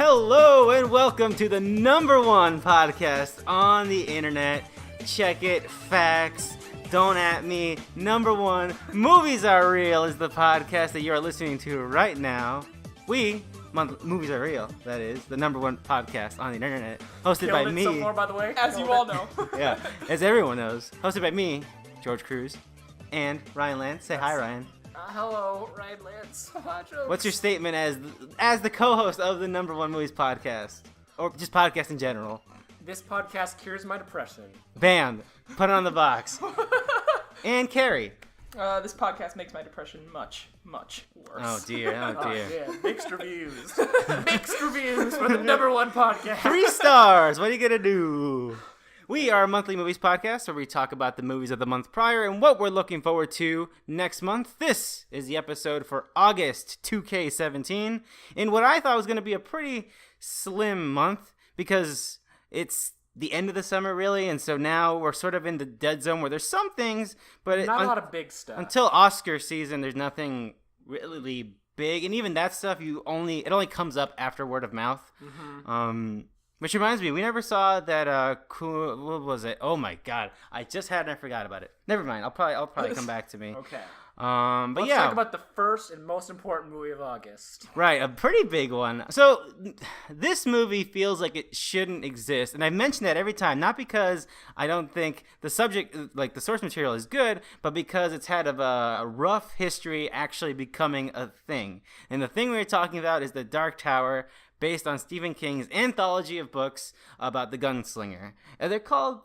Hello and welcome to the number one podcast on the internet. Check it, facts, don't at me. Number one, Movies Are Real is the podcast that you are listening to right now. Movies Are Real, that is, the number one podcast on the internet. Hosted by me. So far, by the way. As you all know. Yeah, as everyone knows. Hosted by me, George Cruz, and Ryan Lance. Say hi, Ryan. Hello, Ryan Lance. What's your statement as the co-host of the number one movies podcast? Or just podcast in general? This podcast cures my depression. Bam! Put it on the box. And Carrie. This podcast makes my depression much, much worse. Oh dear, oh dear. Yeah, mixed reviews. Mixed reviews for the number one podcast. 3 stars! What are you gonna do? We are a monthly movies podcast where we talk about the movies of the month prior and what we're looking forward to next month. This is the episode for August 2K17 in what I thought was going to be a pretty slim month because it's the end of the summer, really, and so now we're sort of in the dead zone where there's some things, but not a lot of big stuff. Until Oscar season, there's nothing really big, and even that stuff it only comes up after word of mouth. Mm-hmm. Which reminds me, we never saw that. What was it? Oh my god, I just had it and I forgot about it. Never mind. I'll probably come back to me. Okay. But Let's talk about the first and most important movie of August. Right, a pretty big one. So this movie feels like it shouldn't exist, and I mention that every time, not because I don't think the subject, like the source material, is good, but because it's had a rough history actually becoming a thing. And the thing we're talking about is The Dark Tower, based on Stephen King's anthology of books about the gunslinger. And they're called...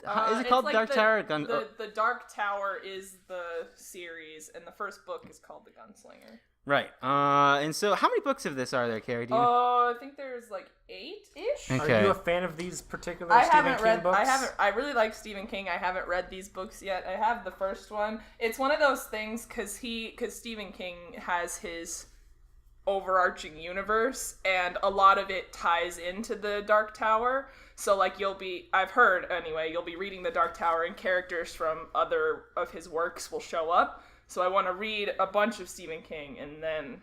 is it called like Dark Tower? The Dark Tower is the series, and the first book is called The Gunslinger. Right. And so how many books of this are there, Carrie? I think there's like 8-ish. Okay. Are you a fan of these particular Stephen King books? I really like Stephen King. I haven't read these books yet. I have the first one. It's one of those things because Stephen King has his overarching universe, and a lot of it ties into the Dark Tower. So like I've heard anyway, you'll be reading the Dark Tower and characters from other of his works will show up. So I want to read a bunch of Stephen King and then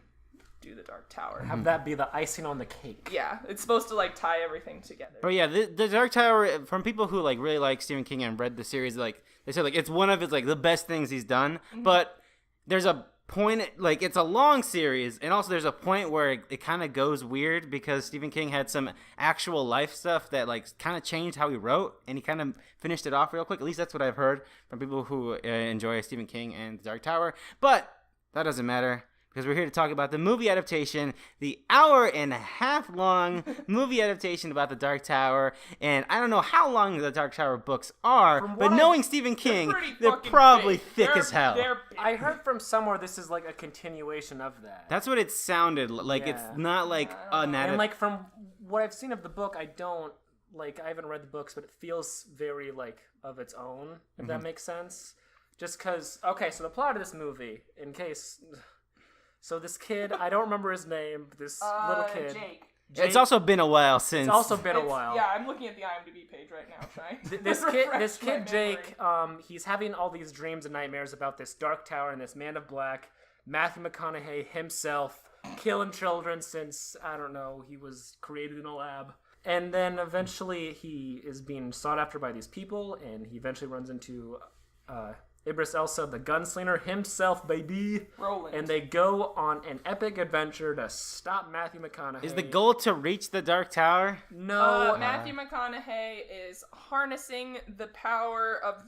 do the Dark Tower. Have that be the icing on the cake. Yeah, it's supposed to like tie everything together. Oh yeah, the Dark Tower, from people who like really like Stephen King and read the series, like they said like it's one of his like the best things he's done. Mm-hmm. But there's a point, like it's a long series, and also there's a point where it kind of goes weird because Stephen King had some actual life stuff that like kind of changed how he wrote, and he kind of finished it off real quick. At least that's what I've heard from people who enjoy Stephen King and The Dark Tower. But that doesn't matter, because we're here to talk about the movie adaptation, the hour-and-a-half long movie adaptation about The Dark Tower. And I don't know how long the Dark Tower books are, but knowing Stephen King, they're probably thick as hell. I heard from somewhere this is like a continuation of that. That's what it sounded like. Yeah. It's not like an and like from what I've seen of the book, I haven't read the books, but it feels very like of its own, if that makes sense. Just because, okay, so the plot of this movie, in case... So this kid, I don't remember his name, but this little kid. Jake. It's also been a while since. It's also been a while. Yeah, I'm looking at the IMDb page right now, trying to This kid Jake, he's having all these dreams and nightmares about this Dark Tower and this Man of Black, Matthew McConaughey himself, killing children since, I don't know, he was created in a lab. And then eventually he is being sought after by these people, and he eventually runs into Idris Elba, the gunslinger himself, baby. Roland. And they go on an epic adventure to stop Matthew McConaughey. Is the goal to reach the Dark Tower? No. Matthew McConaughey is harnessing the power of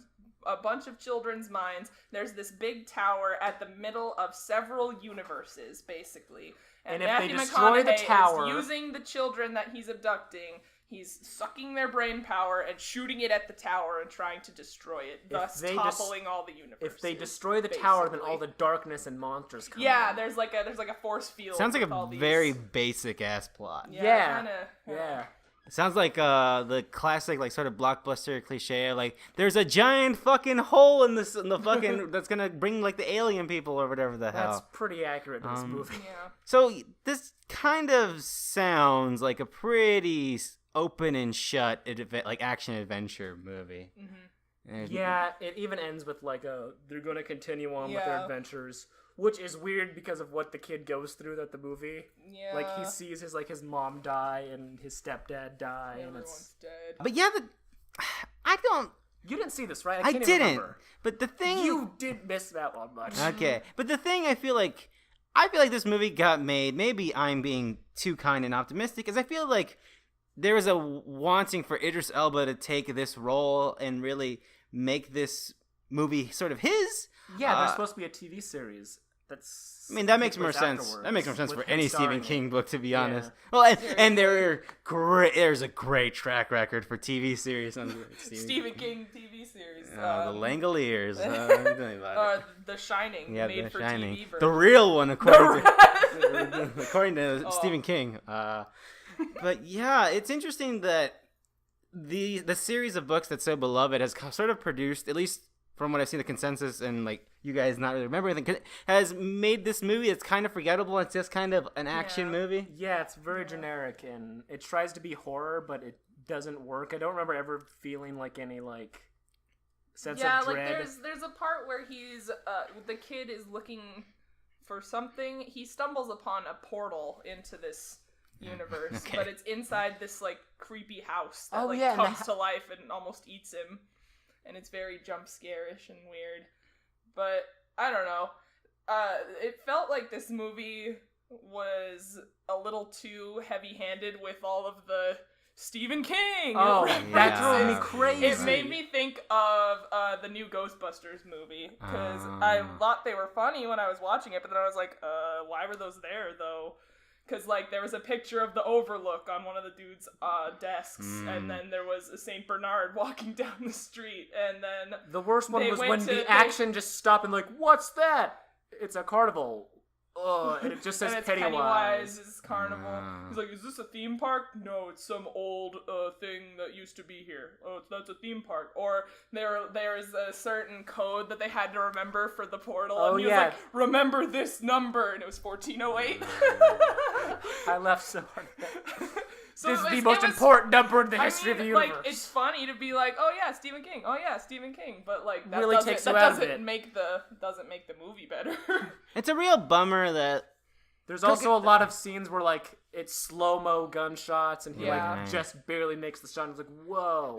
a bunch of children's minds. There's this big tower at the middle of several universes, basically. And if Matthew they destroy the tower, is using the children that he's abducting. He's sucking their brain power and shooting it at the tower and trying to destroy it, thus toppling all the universes. If they destroy the tower, then all the darkness and monsters come out. out. There's like a force field. Sounds like a very basic ass plot. Yeah. Sounds like the classic like sort of blockbuster cliche of like there's a giant fucking hole in the fucking that's gonna bring like the alien people or whatever the hell. That's pretty accurate to this movie. Yeah. So this kind of sounds like a pretty open and shut like action adventure movie. Mm-hmm. Yeah, it even ends with like they're gonna continue on with their adventures. which is weird because of what the kid goes through throughout the movie. Yeah. Like he sees his mom die and his stepdad die, and Everyone's dead. But yeah, I don't. You didn't see this, right? I can't didn't. even remember. But the thing You didn't miss that one much. Okay, but the thing I feel like this movie got made. Maybe I'm being too kind and optimistic, is I feel like there was a wanting for Idris Elba to take this role and really make this movie sort of his. Yeah, there's supposed to be a TV series. I mean, that makes more sense. That makes more sense for any Stephen King book, to be honest. Well, and there's a great track record for TV series on Stephen King TV series. The Langoliers. The Shining. Yeah, made The for Shining. TV version. The real one, according to Stephen King. But yeah, it's interesting that the series of books that's so beloved has sort of produced, at least from what I've seen, the consensus, and like you guys not really remember anything, has made this movie. It's kind of forgettable. It's just kind of an action movie. Yeah, it's very generic, and it tries to be horror, but it doesn't work. I don't remember ever feeling like any like sense of dread. Yeah, like there's a part where he's the kid is looking for something. He stumbles upon a portal into this universe, but it's inside this like creepy house that comes to life and almost eats him. And it's very jump scare-ish and weird. But, I don't know. It felt like this movie was a little too heavy-handed with all of the Stephen King references. That drove me crazy. It made me think of the new Ghostbusters movie. Because I thought they were funny when I was watching it, but then I was like, why were those there, though? Because, like, there was a picture of the Overlook on one of the dude's desks, and then there was a St. Bernard walking down the street, and then... The worst one was when the action just stopped and like, what's that? It's a carnival. And it just says Pennywise's carnival. He's like, is this a theme park? No, it's some old thing that used to be here. Oh, that's a theme park. Or there is a certain code that they had to remember for the portal, and he was like, remember this number, and it was 1408. I laughed so hard. So this is the most important number in the history of the universe. Like, it's funny to be like, oh yeah, Stephen King. Oh yeah, Stephen King. But like that really doesn't make the movie better. It's a real bummer that there's also a lot of scenes where like it's slow-mo gunshots and he like just barely makes the shot. It's like, whoa.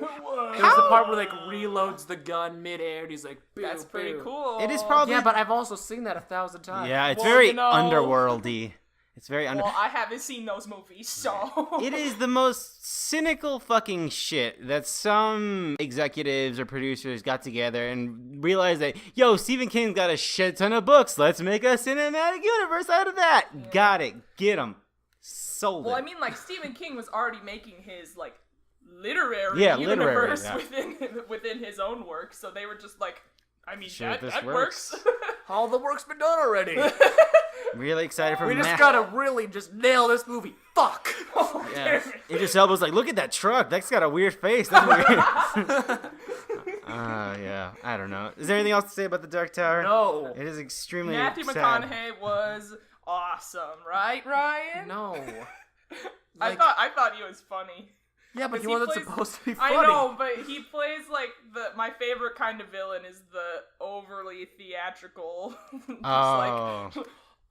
There's the part where like reloads the gun mid-air and he's like, boo, that's pretty boo. cool. It is probably... Yeah, but I've also seen that 1,000 times. Yeah, it's very underworldy. It's very Well, I haven't seen those movies, so... It is the most cynical fucking shit that some executives or producers got together and realized that, yo, Stephen King's got a shit ton of books. Let's make a cinematic universe out of that. Yeah. Got it. Get him. Sold it. Well, I mean, like, Stephen King was already making his, like, literary universe within his own work, so they were just like, I mean, that works. All the work's been done already. Really excited for We just gotta really just nail this movie. Fuck! Yeah. Idris Elba's like, look at that truck. That's got a weird face. That's weird. Yeah. I don't know. Is there anything else to say about The Dark Tower? No. It is extremely Matthew sad. McConaughey was awesome, right, Ryan? No. I thought he was funny. Yeah, but he wasn't supposed to be funny. I know, but he plays like my favorite kind of villain is the overly theatrical. Like,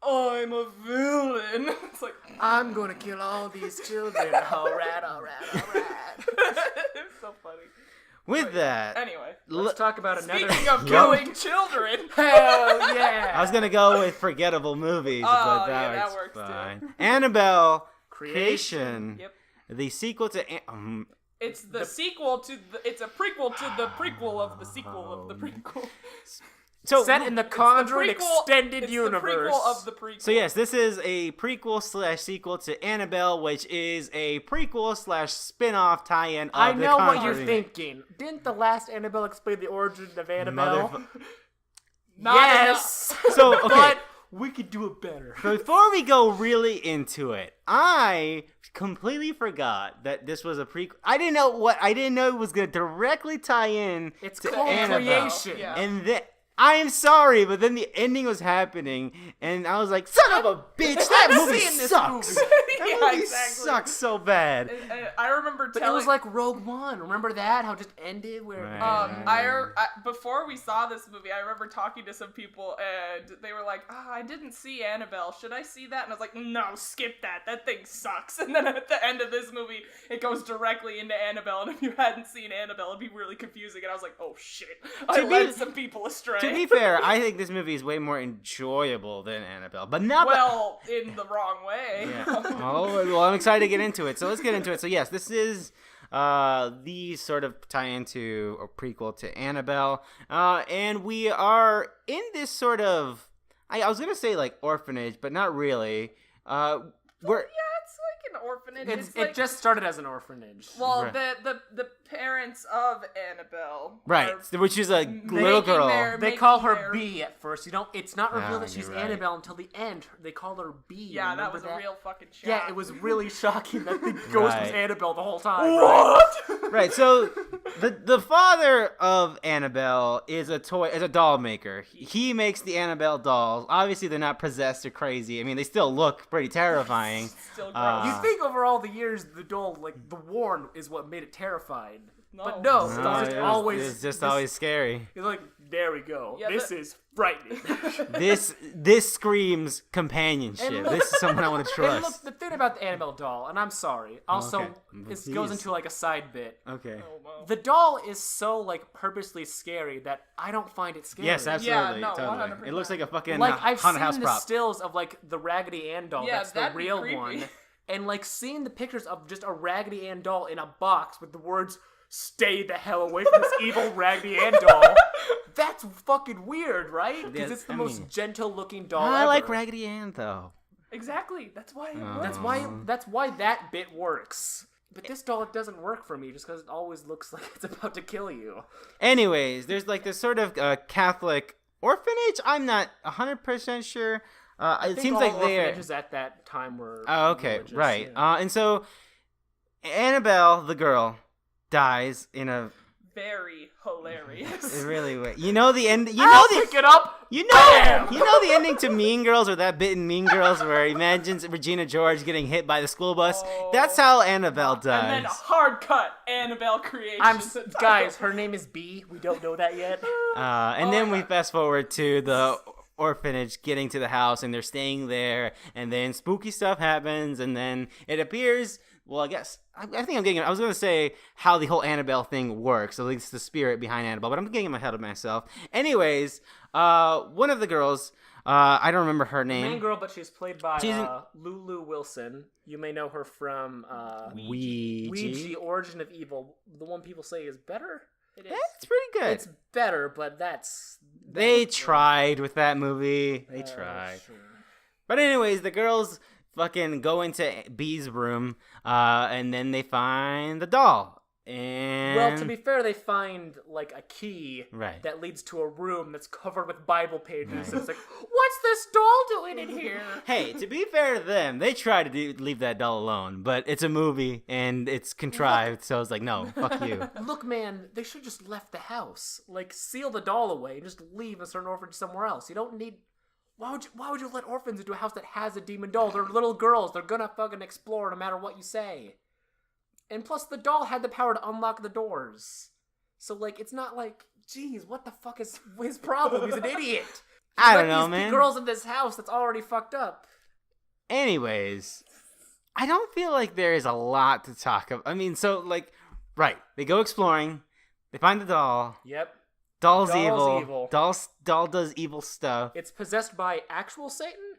I'm a villain. It's like, I'm gonna kill all these children. Alright. It's so funny. With that, anyway, let's talk about another. Speaking of killing children, hell yeah! I was gonna go with forgettable movies, but that works fine. Too. Annabelle Creation. Yep. The sequel to. It's the sequel to the. It's a prequel to the prequel of the sequel of the prequel. So set in the Conjuring extended universe. The prequel of the prequel. So yes, this is a prequel/sequel to Annabelle, which is a prequel/spin-off tie-in of I know the what you're thinking. Didn't the last Annabelle explain the origin of Annabelle? Yes. So okay. But we could do it better. Before we go really into it, I completely forgot that this was a prequel. I didn't know it was going to directly tie in it's to called Annabelle. Creation. Yeah. And then I'm sorry, but then the ending was happening, and I was like, son of a bitch, that movie sucks. That movie sucks so bad. I remember But it was like Rogue One. Remember that? How it just ended? Before we saw this movie, I remember talking to some people, and they were like, I didn't see Annabelle. Should I see that? And I was like, no, skip that. That thing sucks. And then at the end of this movie, it goes directly into Annabelle, and if you hadn't seen Annabelle, it'd be really confusing. And I was like, oh shit, I led some people astray. To be fair, I think this movie is way more enjoyable than Annabelle, but not in the wrong way. Yeah. Well, I'm excited to get into it. So let's get into it. So yes, this is the sort of tie-in to a prequel to Annabelle, and we are in this sort of I was gonna say like orphanage, but not really. We're it's like an orphanage. It just started as an orphanage. Well, Right. the parents of Annabelle, right, which is a little girl. They call her B at first. It's not revealed that she's you're right. Annabelle until the end. They call her B. Yeah, Remember that was a real fucking shock. Yeah, it was really shocking that the ghost was Right. Annabelle the whole time. What? Right, so the father of Annabelle is a doll maker. He makes the Annabelle dolls. Obviously, they're not possessed or crazy. I mean, they still look pretty terrifying. Still gross. You think over all the years, the doll, like the warn, is what made it terrifying. No. But no, No, it's always. it's just always scary. It's like, there we go. Yeah, this is frightening. This screams companionship. And This is someone I want to trust. And look, the thing about the Annabelle doll, and I'm sorry, also, Okay. this Please. goes into like a side bit. Okay. Oh, wow. The doll is so like purposely scary that I don't find it scary. Yes, absolutely. no, totally. 100%. It looks like a fucking Like I've haunted house seen the prop. stills of like the Raggedy Ann doll. Yeah, That's the that'd be real creepy. one. And like seeing the pictures of just a Raggedy Ann doll in a box with the words "Stay the hell away from this evil Raggedy Ann doll." That's fucking weird, right? Because Yes, it's the I most mean- gentle-looking doll I ever. like Raggedy Ann though. Exactly. That's why. That's why that bit works. But this doll, it doesn't work for me just because it always looks like it's about to kill you. Anyways, there's like this sort of Catholic orphanage. I'm not 100% sure. I It think seems all like they're. orphanages at that time were. Oh, okay, religious, right. yeah. And so Annabelle, the girl, dies in a Very hilarious. really way. You know the end. You I'll know the. pick it up. You know, Bam! you know the ending to Mean Girls, or that bit in Mean Girls where he imagines Regina George getting hit by the school bus. Oh. That's how Annabelle And then dies. a hard cut Annabelle creation. Guys, her name is B. We don't know that yet. And then we fast forward to the orphanage getting to the house, and they're staying there, and then spooky stuff happens, and then it appears. Well, I guess I think I'm getting. I was gonna say how the whole Annabelle thing works, at least the spirit behind Annabelle, but I'm getting ahead of myself. Anyways, one of the girls, I don't remember her name. Main girl, but she's played by She's in- Lulu Wilson. You may know her from Ouija. Origin of Evil. The one people say is better. It is. That's pretty good. It's better, but that's They tried with that movie. They tried. Sure. But anyways, the girls fucking go into B's room, and then they find the doll. And Well, to be fair, they find like a key Right. that leads to a room that's covered with Bible pages. And it's like, what's this doll doing in here? hey, to be fair to them, they try to leave that doll alone, but it's a movie and it's contrived, so it's like, no, fuck you. Look, man, they should just left the house. Like, seal the doll away and just leave and start an orphanage somewhere else. You don't need. Why would you let orphans into a house that has a demon doll? They're little girls. They're gonna fucking explore no matter what you say. And plus, the doll had the power to unlock the doors. So, like, it's not like, geez, what the fuck is his problem? He's an idiot. I don't Let know, these man. girls in this house that's already fucked up. Anyways, I don't feel like there is a lot to talk about. I mean, so, like, right, they go exploring, they find the doll, Yep. doll's Doll's evil. evil. Doll does evil stuff. It's possessed by actual Satan?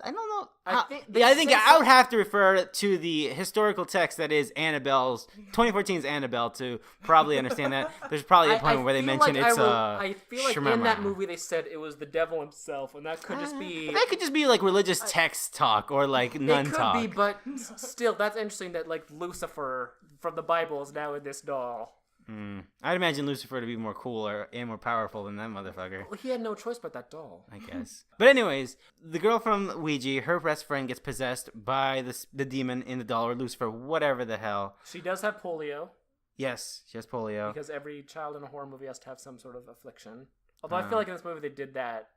I don't know. I think they I think say I would have to refer to the historical text that is Annabelle's 2014's Annabelle to probably understand that. There's probably a point where they feel mention like it's I feel like in that Shemama. movie they said it was the devil himself, and that could just be. That could just be like religious text talk or like nun It could talk. be, but still, that's interesting that like Lucifer from the Bible is now in this doll. I'd imagine Lucifer to be more cooler and more powerful than that motherfucker. Well, he had no choice but that doll. I guess. But anyways, the girl from Ouija, her best friend gets possessed by the demon in the doll, or Lucifer, whatever the hell. She does have polio. Yes, she has polio. Because every child in a horror movie has to have some sort of affliction. Although I feel like in this movie they did that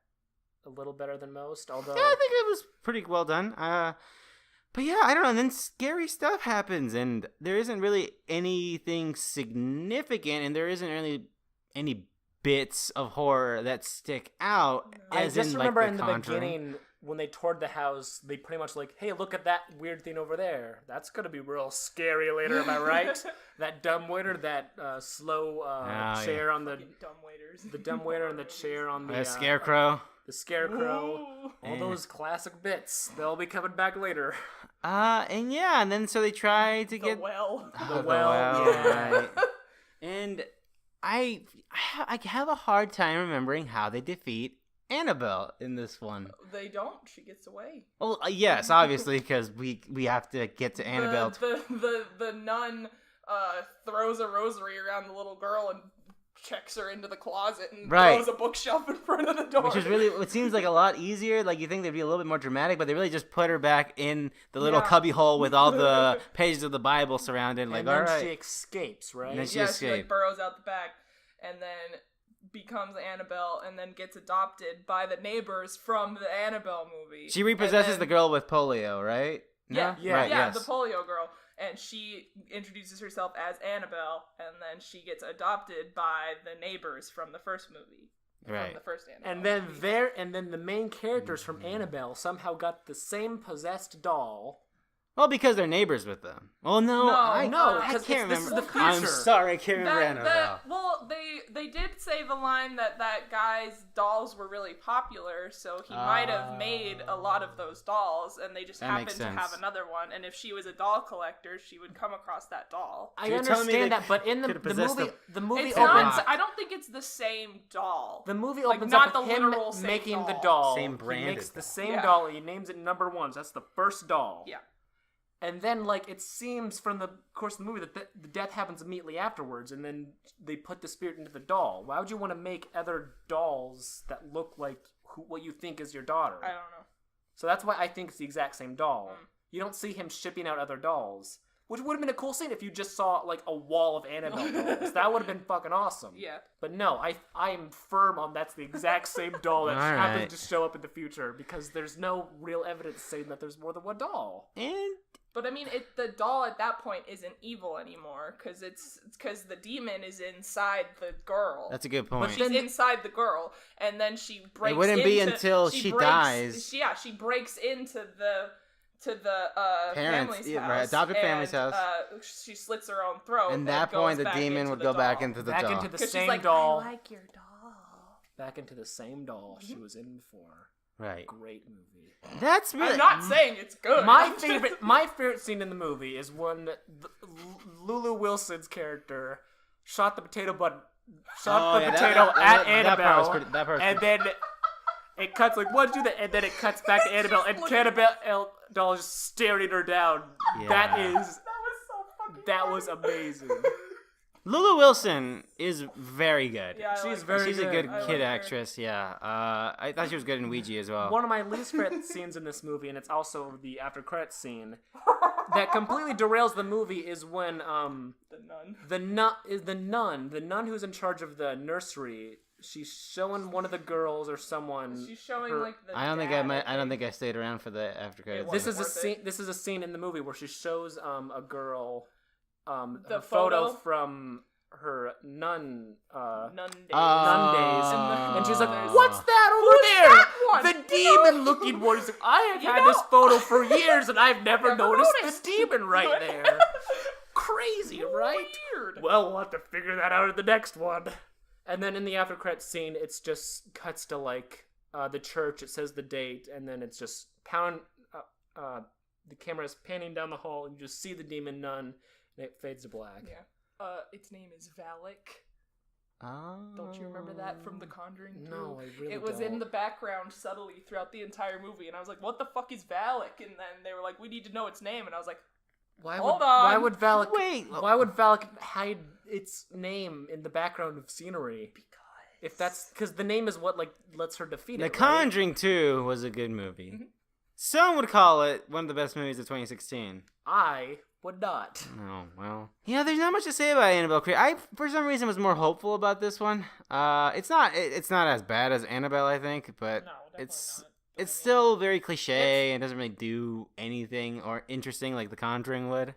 a little better than most. Although Yeah, I think it was pretty well done. But yeah, I don't know. And then scary stuff happens, and there isn't really anything significant, and there isn't really any bits of horror that stick out. I As just in, remember like, in the Conjuring. beginning when they toured the house, they pretty much like, hey, look at that weird thing over there. That's gonna be real scary later, am I right? That dumb waiter, that slow chair on the Dumb waiters. the dumb waiter and the chair on the Scarecrow. the scarecrow. Ooh. All those classic bits. They'll be coming back later. And then so they try to The get well. The well, yeah. right. And I have a hard time remembering how they defeat Annabelle in this one. They don't. She gets away. Well, yes, obviously, because we have to get to Annabelle. The nun throws a rosary around the little girl and checks her into the closet and throws a bookshelf in front of the door. Which is really, it seems like a lot easier. Like, you think they'd be a little bit more dramatic, but they really just put her back in the little cubby hole with all the pages of the Bible surrounded. Like, And then all right. she escapes, right? And then she She escaped. like burrows out the back and then becomes Annabelle and then gets adopted by the neighbors from the Annabelle movie. She repossesses the girl with polio, right? Yeah, No? Right, yes. the polio girl. And she introduces herself as Annabelle, and then she gets adopted by the neighbors from the first movie. Right. From the first Annabelle And then movie. the main characters from Annabelle somehow got the same possessed doll. Well, because they're neighbors with them. Well, no, I because can't this is remember. the future. I'm sorry, I can't remember Annabelle. Well, they did say the line that guy's dolls were really popular, so he might have made a lot of those dolls, and they just That happened makes to have sense. another one. And if she was a doll collector, she would come across that doll. I You're telling me they understand that, but in the could've possessed movie It's opens. not. I don't think it's the same doll. The movie Like, opens not up with the him literal same making the doll. doll. Same He branded makes the doll. same Yeah. doll. He names it number 1. So that's the first doll. Yeah. And then, like, it seems from the course of the movie that the death happens immediately afterwards, and then they put the spirit into the doll. Why would you want to make other dolls that look like what you think is your daughter? I don't know. So that's why I think it's the exact same doll. You don't see him shipping out other dolls. Which would have been a cool scene if you just saw, like, a wall of Annabelle dolls. That would have been fucking awesome. Yeah. But no, I am firm on that's the exact same doll that All happens right. to show up in the future, because there's no real evidence saying that there's more than one doll. And But I mean, the doll at that point isn't evil anymore because it's because the demon is inside the girl. that's a good point. She's inside the girl, and then she breaks. It wouldn't be into- until she dies. She breaks into the Parents, family's yeah, house, right, adopted family's and, house. She slits her own throat. and that goes point, the back demon into would the go back doll. into the Back doll. into the 'Cause same she's like, doll. I like your doll. Back into the same doll she was in before. Right. Great movie. That's really. I'm not saying it's good. My favorite scene in the movie is when Lulu Wilson's character shot the potato at Annabelle, That part was and then it cuts like what do that, and then it cuts back to Annabelle, and Annabelle doll is staring her down. Yeah. That was amazing. Lulu Wilson is very good. Yeah, She's very She's a good I like kid her. actress. Yeah. I thought she was good in Ouija as well. One of my least favorite scenes in this movie, and it's also the after credits scene that completely derails the movie, is when The nun. the nun who's in charge of the nursery. She's showing one of the girls or someone. She's showing her- like the. I don't think dad, I don't think I stayed around for the after credits. was. This is a worth scene. it. This is a scene in the movie where she shows a girl The a photo photo? from her nun Nun days. nun days, And and she's like, there's- "What's that over Who's there? that one? The demon-looking one." He's like, "I have You had know- this photo for years, and I've never noticed noticed." the demon right there." Crazy, right? Weird. Well, we'll have to figure that out in the next one. And then in the after credits scene, it's just cuts to like the church. It says the date, and then it's just the camera is panning down the hall, and you just see the demon nun, and it fades to black. Yeah. Its name is Valak. Oh. Don't you remember that from The Conjuring 2? No, I really It was don't. in the background subtly throughout the entire movie, and I was like, "What the fuck is Valak?" And then they were like, "We need to know its name," and I was like, Hold on. Why would Valak? Wait. Why would Valak hide its name in the background of scenery? "Because." If that's because the name is what like lets her defeat The it. right? Conjuring 2 was a good movie. Some would call it one of the best movies of 2016. I would not. Oh, well. Yeah, there's not much to say about Annabelle. I, for some reason, was more hopeful about this one. It's not as bad as Annabelle, I think, but No, definitely it's not. it's still very cliche and doesn't really do anything or interesting like The Conjuring would.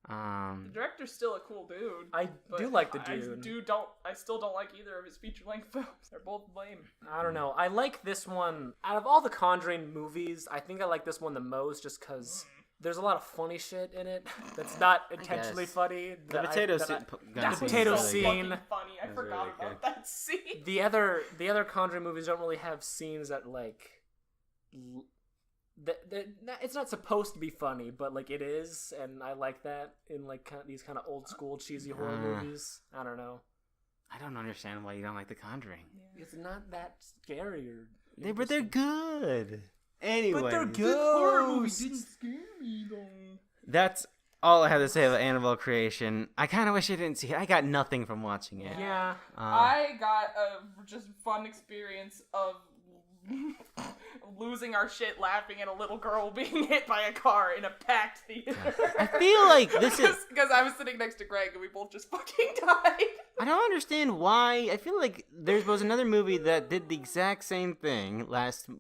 The director's still a cool dude. I but do like the dude. I still don't like either of his feature-length films. They're both lame. I don't know. I like this one. Out of all the Conjuring movies, I think I like this one the most just because there's a lot of funny shit in it that's not intentionally guess. funny. The potato scene. That was potato so scene. fucking funny. I forgot really about that scene. The other Conjuring movies don't really have scenes that like it's not supposed to be funny, but like it is, and I like that in like these kind of old school cheesy horror movies. I don't know. I don't understand why you don't like The Conjuring. It's not that scary or. But they're good. Anyway, But they're The horror movie ghosts. didn't scare me though. that's all I have to say about Annabelle Creation. I kind of wish I didn't see it. I got nothing from watching it. Yeah. I got a just fun experience of losing our shit laughing at a little girl being hit by a car in a packed theater. I feel like this is. Because I was sitting next to Greg and we both just fucking died. I don't understand why. I feel like there was another movie that did the exact same thing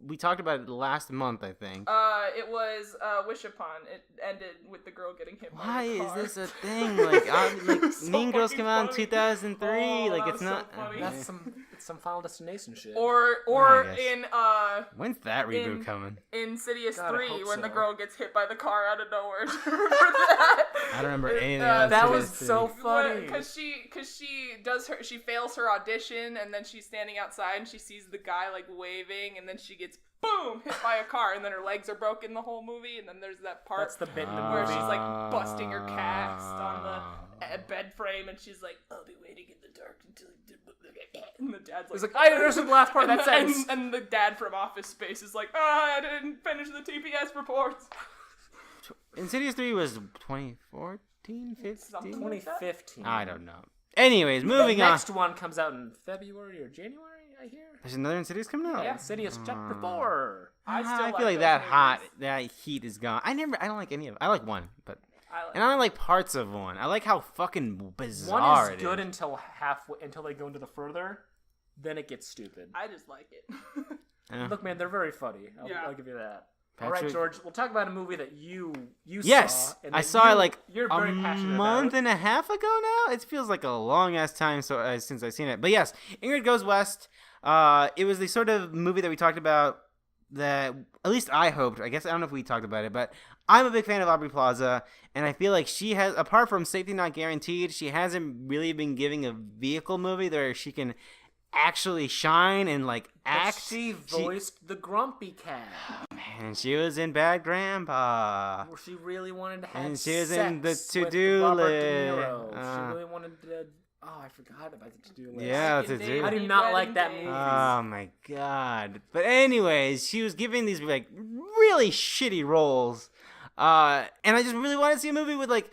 we talked about it last month, I think. It was Wish Upon. It ended with the girl getting hit Why by a is car. this a thing? Like So Mean Girls fucking came out in funny. 2003. Oh, like that it's was not. so funny. That's some Final Destination shit. Or I guess. in When's that reboot in- coming? Insidious God, I 3 hope when the so. girl gets hit by the car out of nowhere. Remember that? I don't remember anything. Uh, else that to was this so thing. funny. Because she fails her audition and then she's standing outside and she sees the guy like waving and then she gets boom hit by a car and then her legs are broken the whole movie and then there's that part That's the bit in the where movie. she's like busting her cast on the bed frame and she's like, I'll be waiting in the dark until and the dad's like, It's like, I understood the last part of that sentence. and the dad from Office Space is like, I didn't finish the TPS reports. Insidious 3 was 2014, 15? Something like that. 2015. I don't know. Anyways, moving The on. next one comes out in February or January, I hear. There's another Insidious coming out. Yeah, Insidious Chapter 4. I still I like feel like those that movies. heat is gone. I don't like any of it. I like one, but I like and I don't like parts of one. I like how fucking bizarre One it is good until halfway, until they go into the further. Then it gets stupid. I just like it. Yeah. Look, man, they're very funny. Yeah. I'll give you that. All right, Patrick- George, we'll talk about a movie that you Yes, saw. and I that saw it like you're a very passionate month about. and a half ago now. It feels like a long ass time since I've seen it. But yes, Ingrid Goes West. It was the sort of movie that we talked about that at least I hoped. I guess I don't know if we talked about it, but I'm a big fan of Aubrey Plaza, and I feel like she has, apart from Safety Not Guaranteed, she hasn't really been giving a vehicle movie where she can actually shine and like act. She voiced the Grumpy Cat. And she was in Bad Grandpa. Where she really wanted to have And she was sex in the with to-do Robert list. De Niro. Uh. She really wanted to. Oh, I forgot about the to-do list. Yeah, Second to date, do. I do Wedding not like that Day. movie. Oh my god. But anyways, she was giving these like really shitty roles. And I just really want to see a movie with like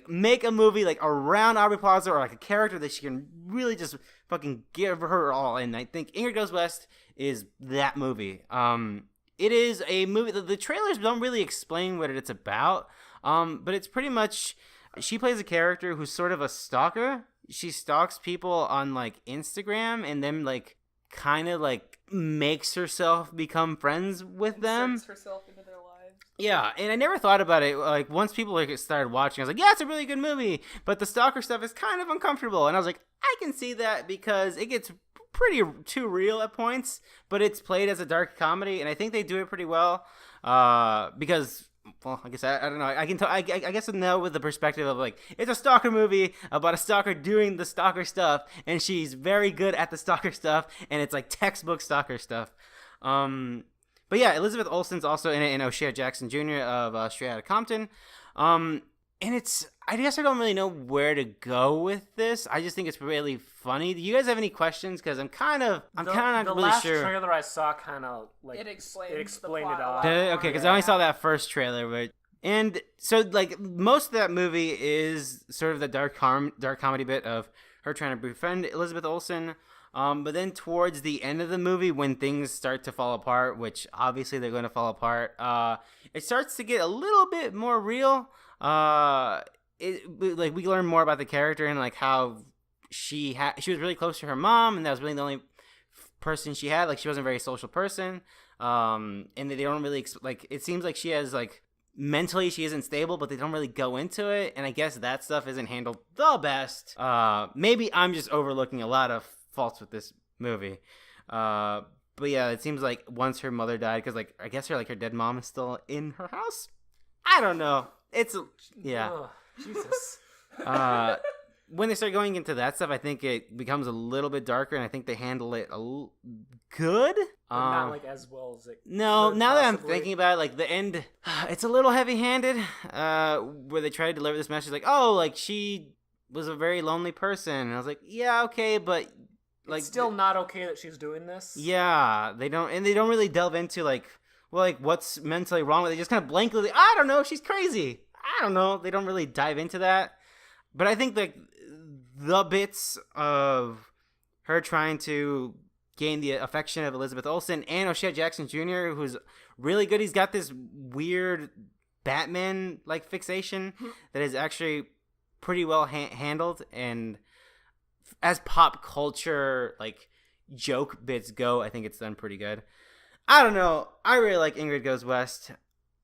make a movie like around Aubrey Plaza or like a character that she can really just fucking give her all. And I think Ingrid Goes West is that movie. It is a movie. The trailers don't really explain what it's about. But it's pretty much she plays a character who's sort of a stalker. She stalks people on like Instagram and then like kind of like makes herself become friends with them. Inserts herself into their lives. Yeah, and I never thought about it. Like once people like started watching, I was like, "Yeah, it's a really good movie." But the stalker stuff is kind of uncomfortable, and I was like, "I can see that because it gets pretty too real at points." But it's played as a dark comedy, and I think they do it pretty well. Because, well, I guess I don't know. I can I guess I know with the perspective of like it's a stalker movie about a stalker doing the stalker stuff, and she's very good at the stalker stuff, and it's like textbook stalker stuff. But yeah, Elizabeth Olsen's also in it, and O'Shea Jackson Jr. of Straight Outta Compton. And I guess I don't really know where to go with this. I just think it's really funny. Do you guys have any questions? Because I'm kind of not the really last sure. trailer I saw kind of like It explains the it plot a all. lot. Okay, because I only saw that first trailer, and so like most of that movie is sort of the dark comedy bit of her trying to befriend Elizabeth Olsen. But then towards the end of the movie, when things start to fall apart, which obviously they're going to fall apart, it starts to get a little bit more real. Like we learn more about the character and like how she was really close to her mom, and that was really the only person she had. Like she wasn't a very social person. And they don't really like. It seems like she has like mentally she isn't stable, but they don't really go into it. And I guess that stuff isn't handled the best. Maybe I'm just overlooking a lot of faults with this movie. But yeah, it seems like once her mother died, because like I guess her dead mom is still in her house. I don't know. It's yeah. Oh, Jesus. When they start going into that stuff, I think it becomes a little bit darker, and I think they handle it good. But not like as well as it. No, could now that I'm possibly. thinking about it, like the end, it's a little heavy-handed. Where they try to deliver this message, like, oh, like she was a very lonely person, and I was like, yeah, okay, but like It's still not okay that she's doing this. yeah, they don't really delve into like, well, like what's mentally wrong with it. They just kind of blankly, I don't know, she's crazy. I don't know. They don't really dive into that. But I think like the bits of her trying to gain the affection of Elizabeth Olsen and O'Shea Jackson Jr., who's really good. He's got this weird Batman like fixation that is actually pretty well handled, and as pop culture like joke bits go, I think it's done pretty good. I don't know. I really like Ingrid Goes West.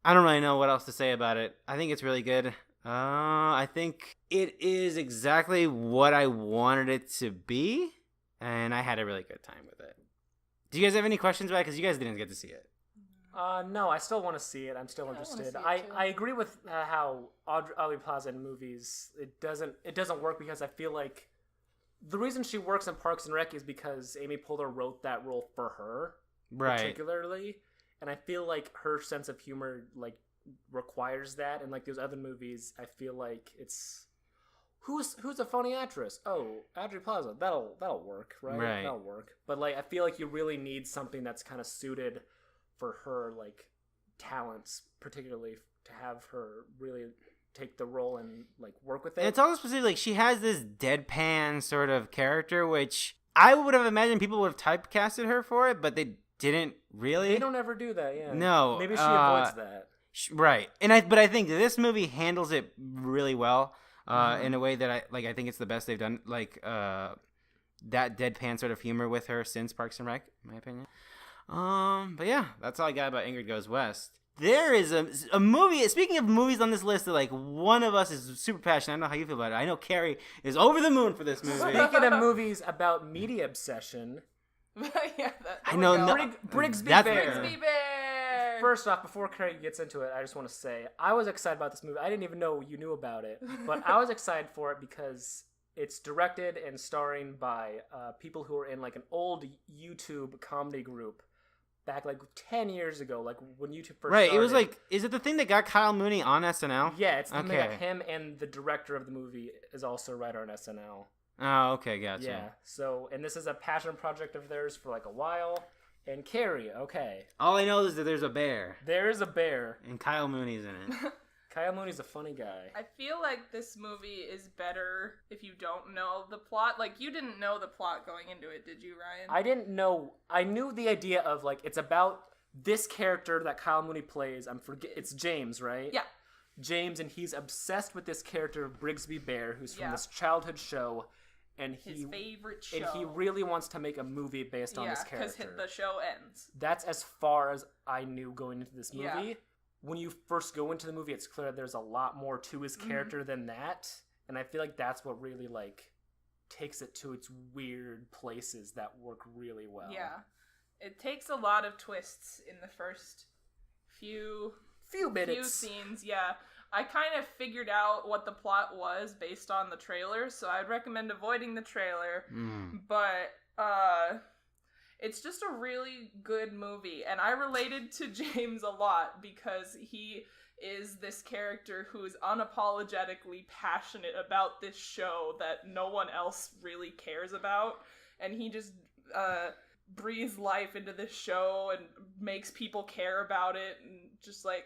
I don't really know what else to say about it. I think it's really good. I think it is exactly what I wanted it to be, and I had a really good time with it. Do you guys have any questions about it? Because you guys didn't get to see it. No, I still want to see it. I'm still interested. I agree with how Aubrey Plaza in movies it doesn't work, because I feel like the reason she works in Parks and Rec is because Amy Poehler wrote that role for her, Right. particularly, and I feel like her sense of humor like requires that, and like those other movies, I feel like it's who's a funny actress? Oh, Aubrey Plaza. That'll work, right? Right. That'll work. But like I feel like you really need something that's kind of suited for her like talents, particularly to have her really take the role and like work with it. And it's also specific, like she has this deadpan sort of character, which I would have imagined people would have typecasted her for it, but they didn't really. They don't ever do that, yeah. No, Maybe she avoids that. Right, but I think this movie handles it really well, in a way that I think it's the best they've done, like that deadpan sort of humor with her since Parks and Rec, in my opinion. But yeah, that's all I got about Ingrid Goes West. There is a movie. Speaking of movies on this list, that like one of us is super passionate. I don't know how you feel about it. I know Carrie is over the moon for this movie. Speaking of movies about media obsession, Yeah, I know. Brigsby that's Bear. Brigsby Bear. First off, before Carrie gets into it, I just want to say I was excited about this movie. I didn't even know you knew about it, but I was excited for it because it's directed and starring by people who are in like an old YouTube comedy group back like 10 years ago, like when YouTube first started. It was like, is it the thing that got Kyle Mooney on SNL? Yeah, it's okay. that him, and the director of the movie is also a writer on SNL. Oh, okay, gotcha. Yeah, so, and this is a passion project of theirs for like a while. And Carrie, okay. All I know is that there's a bear. There is a bear. And Kyle Mooney's in it. Kyle Mooney's a funny guy. I feel like this movie is better if you don't know the plot. Like, you didn't know the plot going into it, did you, Ryan? I didn't know. I knew the idea of, like, it's about this character that Kyle Mooney plays. It's James, right? Yeah. James, and he's obsessed with this character, Brigsby Bear, who's from this childhood show. And his favorite show. And he really wants to make a movie based on this character. Yeah, because the show ends. That's as far as I knew going into this movie. Yeah. When you first go into the movie, it's clear that there's a lot more to his character than that. And I feel like that's what really, like, takes it to its weird places that work really well. Yeah. It takes a lot of twists in the first few scenes, yeah. I kind of figured out what the plot was based on the trailer, so I'd recommend avoiding the trailer. But it's just a really good movie, and I related to James a lot because he is this character who is unapologetically passionate about this show that no one else really cares about, and he just breathes life into this show and makes people care about it, and just like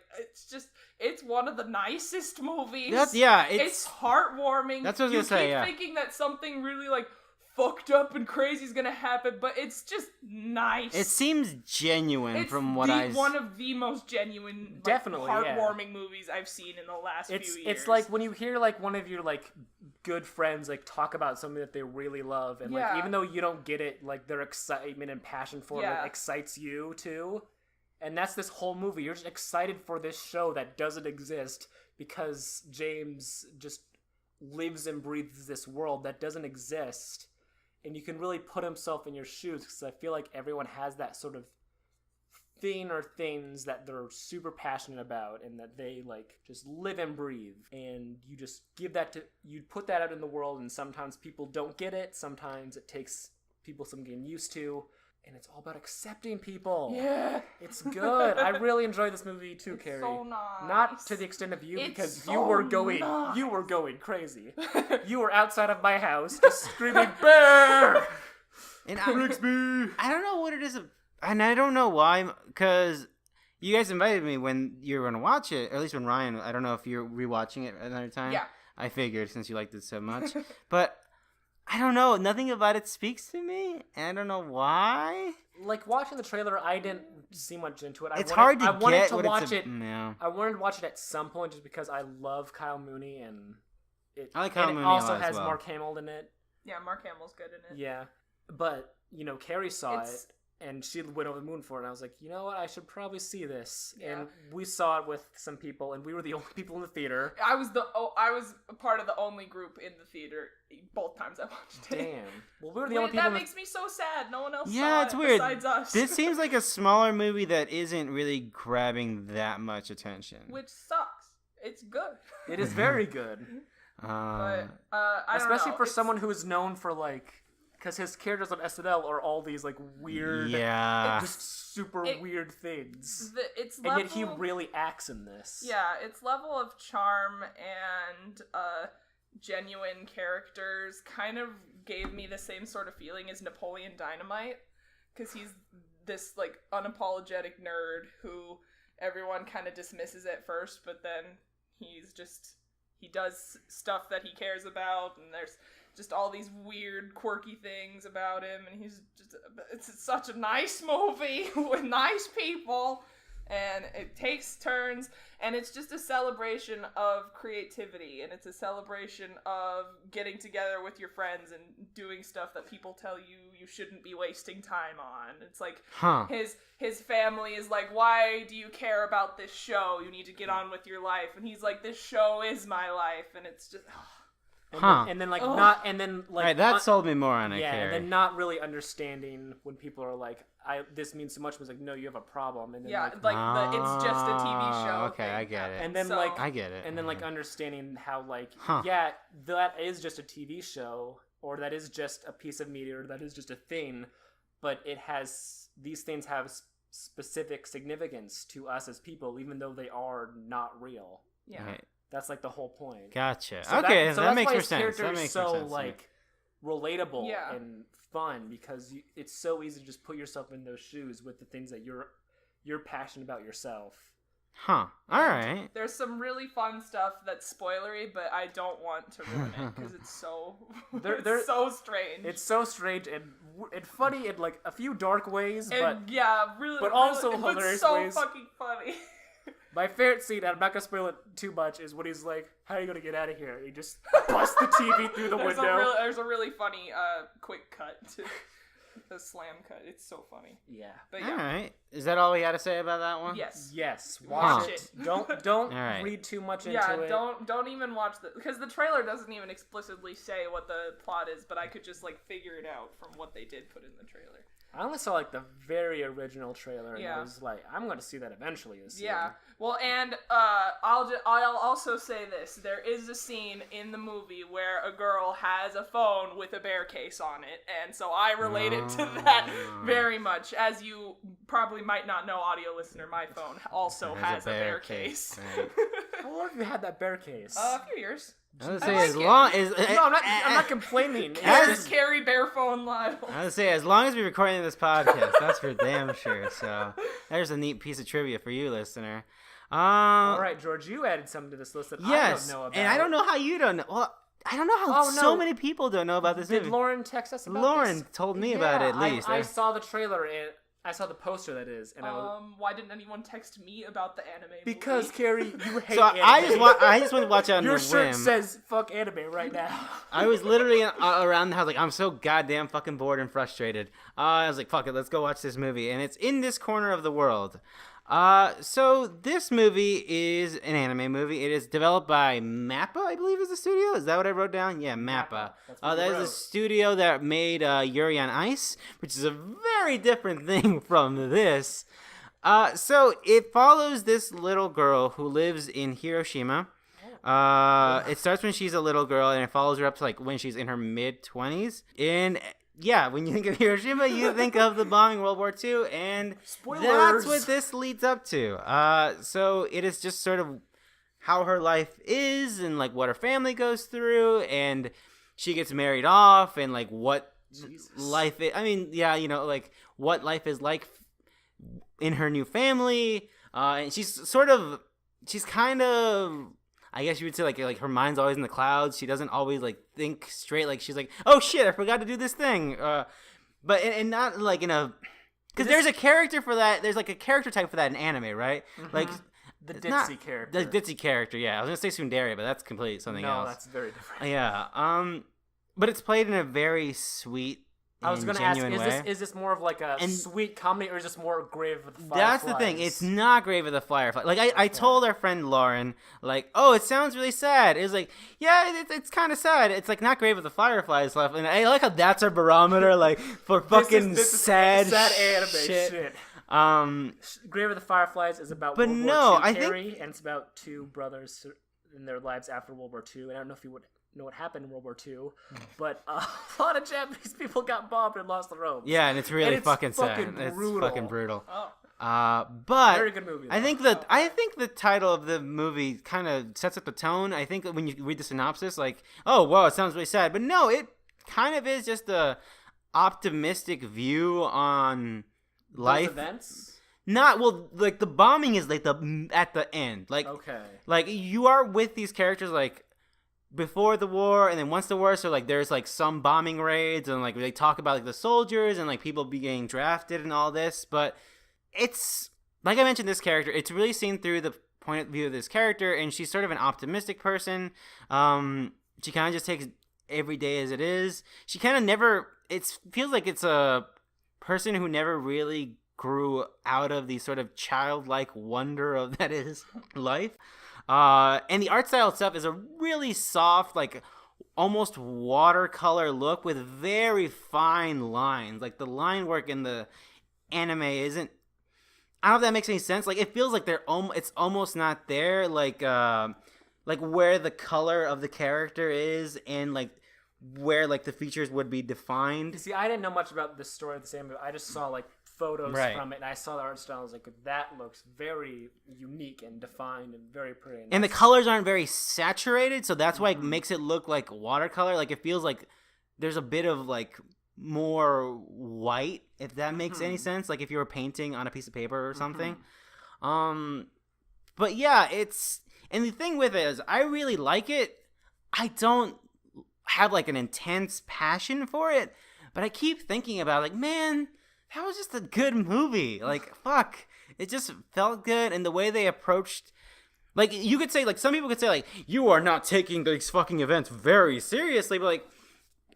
it's one of the nicest movies. It's heartwarming. That's what I was gonna say. Thinking that something really like fucked up and crazy is gonna happen, but it's just nice. It seems genuine it's from what I... one of the most genuine, like, Definitely, heartwarming movies I've seen in the last few years. It's like when you hear like one of your like good friends like talk about something that they really love, and like even though you don't get it, like their excitement and passion for it like, excites you too. And that's this whole movie. You're just excited for this show that doesn't exist because James just lives and breathes this world that doesn't exist. And you can really put himself in your shoes, because I feel like everyone has that sort of thing or things that they're super passionate about and that they like just live and breathe. And you just you put that out in the world, and sometimes people don't get it. Sometimes it takes people some getting used to. And it's all about accepting people. Yeah. It's good. I really enjoyed this movie too, It's Carrie. so nice. Not to the extent of you, It's because so you were going nice. crazy. You were outside of my house just screaming, "Bear!" And Brigsby! I don't know what it is, and I don't know why, because you guys invited me when you were going to watch it, or at least when Ryan, I don't know if you're rewatching it another time. Yeah. I figured, since you liked it so much. But I don't know. Nothing about it speaks to me, and I don't know why. Like, watching the trailer, I didn't see much into it. It's hard to I wanted get to what watch it's it. Yeah. I wanted to watch it at some point just because I love Kyle Mooney, and I like Kyle and Mooney it a also lot as has well. Mark Hamill in it. Yeah, Mark Hamill's good in it. Yeah. But, Carrie saw It's- it, and she went over the moon for it, and I was like, you know what, I should probably see this. Yeah. And we saw it with some people, and we were the only people in the theater. I was a part of the only group in the theater both times I watched it. Damn. Well, we were the only people That in the... makes me so sad. No one else Yeah, saw it's it weird. besides us. This seems like a smaller movie that isn't really grabbing that much attention. Which sucks. It's good. It is very good. But I don't Especially know. for It's- someone who is known for, like... Because his characters on SNL are all these, like, weird... Yeah. Just super weird things. It's And level, yet he really acts in this. Yeah, its level of charm and genuine characters kind of gave me the same sort of feeling as Napoleon Dynamite, because he's this like unapologetic nerd who everyone kind of dismisses at first, but then he does stuff that he cares about, and there's just all these weird quirky things about him, and it's such a nice movie with nice people, and it takes turns, and it's just a celebration of creativity, and it's a celebration of getting together with your friends and doing stuff that people tell you shouldn't be wasting time on. It's like his family is like, why do you care about this show? You need to get on with your life. And he's like, this show is my life, and it's just And then Right, that sold me more on it, yeah, Carrie. and then not really understanding when people are like, this means so much. Was like, no, you have a problem. And then it's just a TV show. Okay, thing. I get it. And then I get it. And then understanding how Huh. yeah, that is just a TV show, or that is just a piece of media, or that is just a thing, but these things have specific significance to us as people, even though they are not real. Yeah. Right. That's like the whole point. Gotcha. So Okay, that's that makes why more his sense. character That is makes so more sense. like relatable Yeah. and fun, because it's so easy to just put yourself in those shoes with the things that you're passionate about yourself. Huh. All right. There's some really fun stuff that's spoilery, but I don't want to ruin it because it's so it's so strange. It's so strange and funny in like a few dark ways, and but also really, hilarious but so ways. fucking funny. My favorite scene, and I'm not gonna spoil it too much, is when he's like, "How are you gonna get out of here?" He just busts the TV through the window. There's a really funny quick cut to the slam cut. It's so funny. Yeah. But All yeah. right. Is that all we got to say about that one? Yes. Yes. Watch Watch it. Don't right. read too much into Yeah, it. don't even watch because the trailer doesn't even explicitly say what the plot is, but I could just like figure it out from what they did put in the trailer. I only saw like the very original trailer, and Yeah. I was like, I'm gonna see that eventually this year. Yeah. Well, and I'll also say this: there is a scene in the movie where a girl has a phone with a bear case on it, and so I related to that very much. As you probably might not know, audio listener, my phone also has a bear case. Right. How long have you had that bear case? A few years. I was gonna I say like as it. long as No, I'm not complaining. It's As- just- Carry bear phone live. I was say as long as we're recording this podcast, that's for damn sure. So there's a neat piece of trivia for you, listener. all right, George, you added something to this list that Yes, I don't know about. and I don't know how you don't know. Well, I don't know how Oh, no. so many people don't know about this Did movie. Lauren text us about Lauren this? told me about it, at least. I saw the trailer and I saw the poster, that is, and I was... Why didn't anyone text me about the anime Because, movie? Carrie, you hate So anime. I just went to watch it on Your a shirt whim. says, fuck anime right now. I was literally around the house like, I'm so goddamn fucking bored and frustrated. I was like, fuck it, let's go watch this movie. And it's in this corner of the world. So this movie is an anime movie. It is developed by MAPPA, I believe is the studio. Is that what I wrote down? Yeah, MAPPA. That's what That you is the wrote. studio that made Yuri on Ice, which is a very different thing from this. So it follows this little girl who lives in Hiroshima. It starts when she's a little girl, and it follows her up to like when she's in her mid-20s. And yeah, when you think of Hiroshima, you think of the bombing World War II, and Spoilers. that's what this leads up to. So it is just sort of how her life is, and like what her family goes through, and she gets married off, and like what life is. I mean, yeah, you know, like what life is like in her new family. And she's kind of, I guess you would say like her mind's always in the clouds. She doesn't always like think straight. Like she's like, oh shit, I forgot to do this thing. But and not like in a, because there's a character for that. There's like a character type for that in anime, right? Mm-hmm. Like The it's ditzy not- character. The ditzy character. Yeah, I was gonna say tsundere, but that's completely something no, else. that's very different. Yeah. But it's played in a very sweet. I was going gonna to ask, is this more of like a And- sweet comedy, or is this more Grave of the Fireflies? That's the thing. It's not Grave of the Firefly. Like I told our friend Lauren, like, oh, it sounds really sad. It's like, yeah, it's kind of sad. It's like not Grave of the Fireflies left. And I like how that's our barometer, like for fucking this is sad anime shit. shit. Um, Grave of the Fireflies is about But World no, War II, I think- Carrie, and it's about two brothers in their lives after World War II. And I don't know if you would know what happened in World War II, but a lot of Japanese people got bombed and lost their homes. yeah, and it's really And it's fucking sad. fucking brutal. It's fucking brutal. Oh. But Very good movie, I though. think the title of the movie kind of sets up the tone. I think when you read the synopsis, like, oh, wow, it sounds really sad, but no, it kind of is just a optimistic view on Those life. events. Not well, like the bombing is like the at the end, like Okay. like you are with these characters like before the war and then once the war, so like there's like some bombing raids and like they talk about like the soldiers and like people being drafted and all this, but it's like I mentioned, this character, it's really seen through the point of view of this character, and she's sort of an optimistic person. She kind of just takes every day as it is. She kind of never, it feels like it's a person who never really grew out of the sort of childlike wonder of that is life. And the art style itself is a really soft, like almost watercolor look with very fine lines. Like the line work in the anime isn't, I don't know if that makes any sense. Like it feels like it's almost not there. Like where the color of the character is and like where like the features would be defined. You see, I didn't know much about the story of the same movie. I just saw like photos Right. from it, and I saw the art style. I was like, that looks very unique and defined and very pretty. And the that's- colors aren't very saturated, so that's why it makes it look like watercolor. Like it feels like there's a bit of like more white, if that makes any sense. Like if you were painting on a piece of paper or something. But yeah, and the thing with it is I really like it. I don't have like an intense passion for it, but I keep thinking about like, man, that was just a good movie. Like, fuck. It just felt good, and the way they approached, like, you could say, like, some people could say, like, you are not taking these fucking events very seriously, but, like,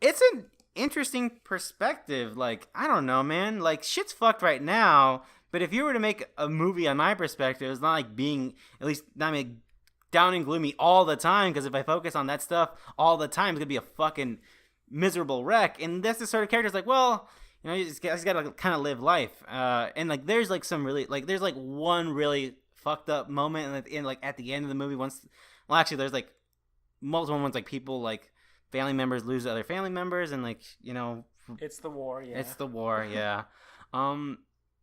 it's an interesting perspective. Like, I don't know, man. Like, shit's fucked right now, but if you were to make a movie on my perspective, it's not like being, at least, not like, down and gloomy all the time, because if I focus on that stuff all the time, it's gonna be a fucking miserable wreck, and that's the sort of character that's like, well, you know, you just gotta kind of live life. And like, there's like some really, like, there's like one really fucked up moment at the end of the movie. Well, actually, there's like multiple ones, like people, like family members lose other family members, and like, you know, It's the war, yeah. it's the war, yeah.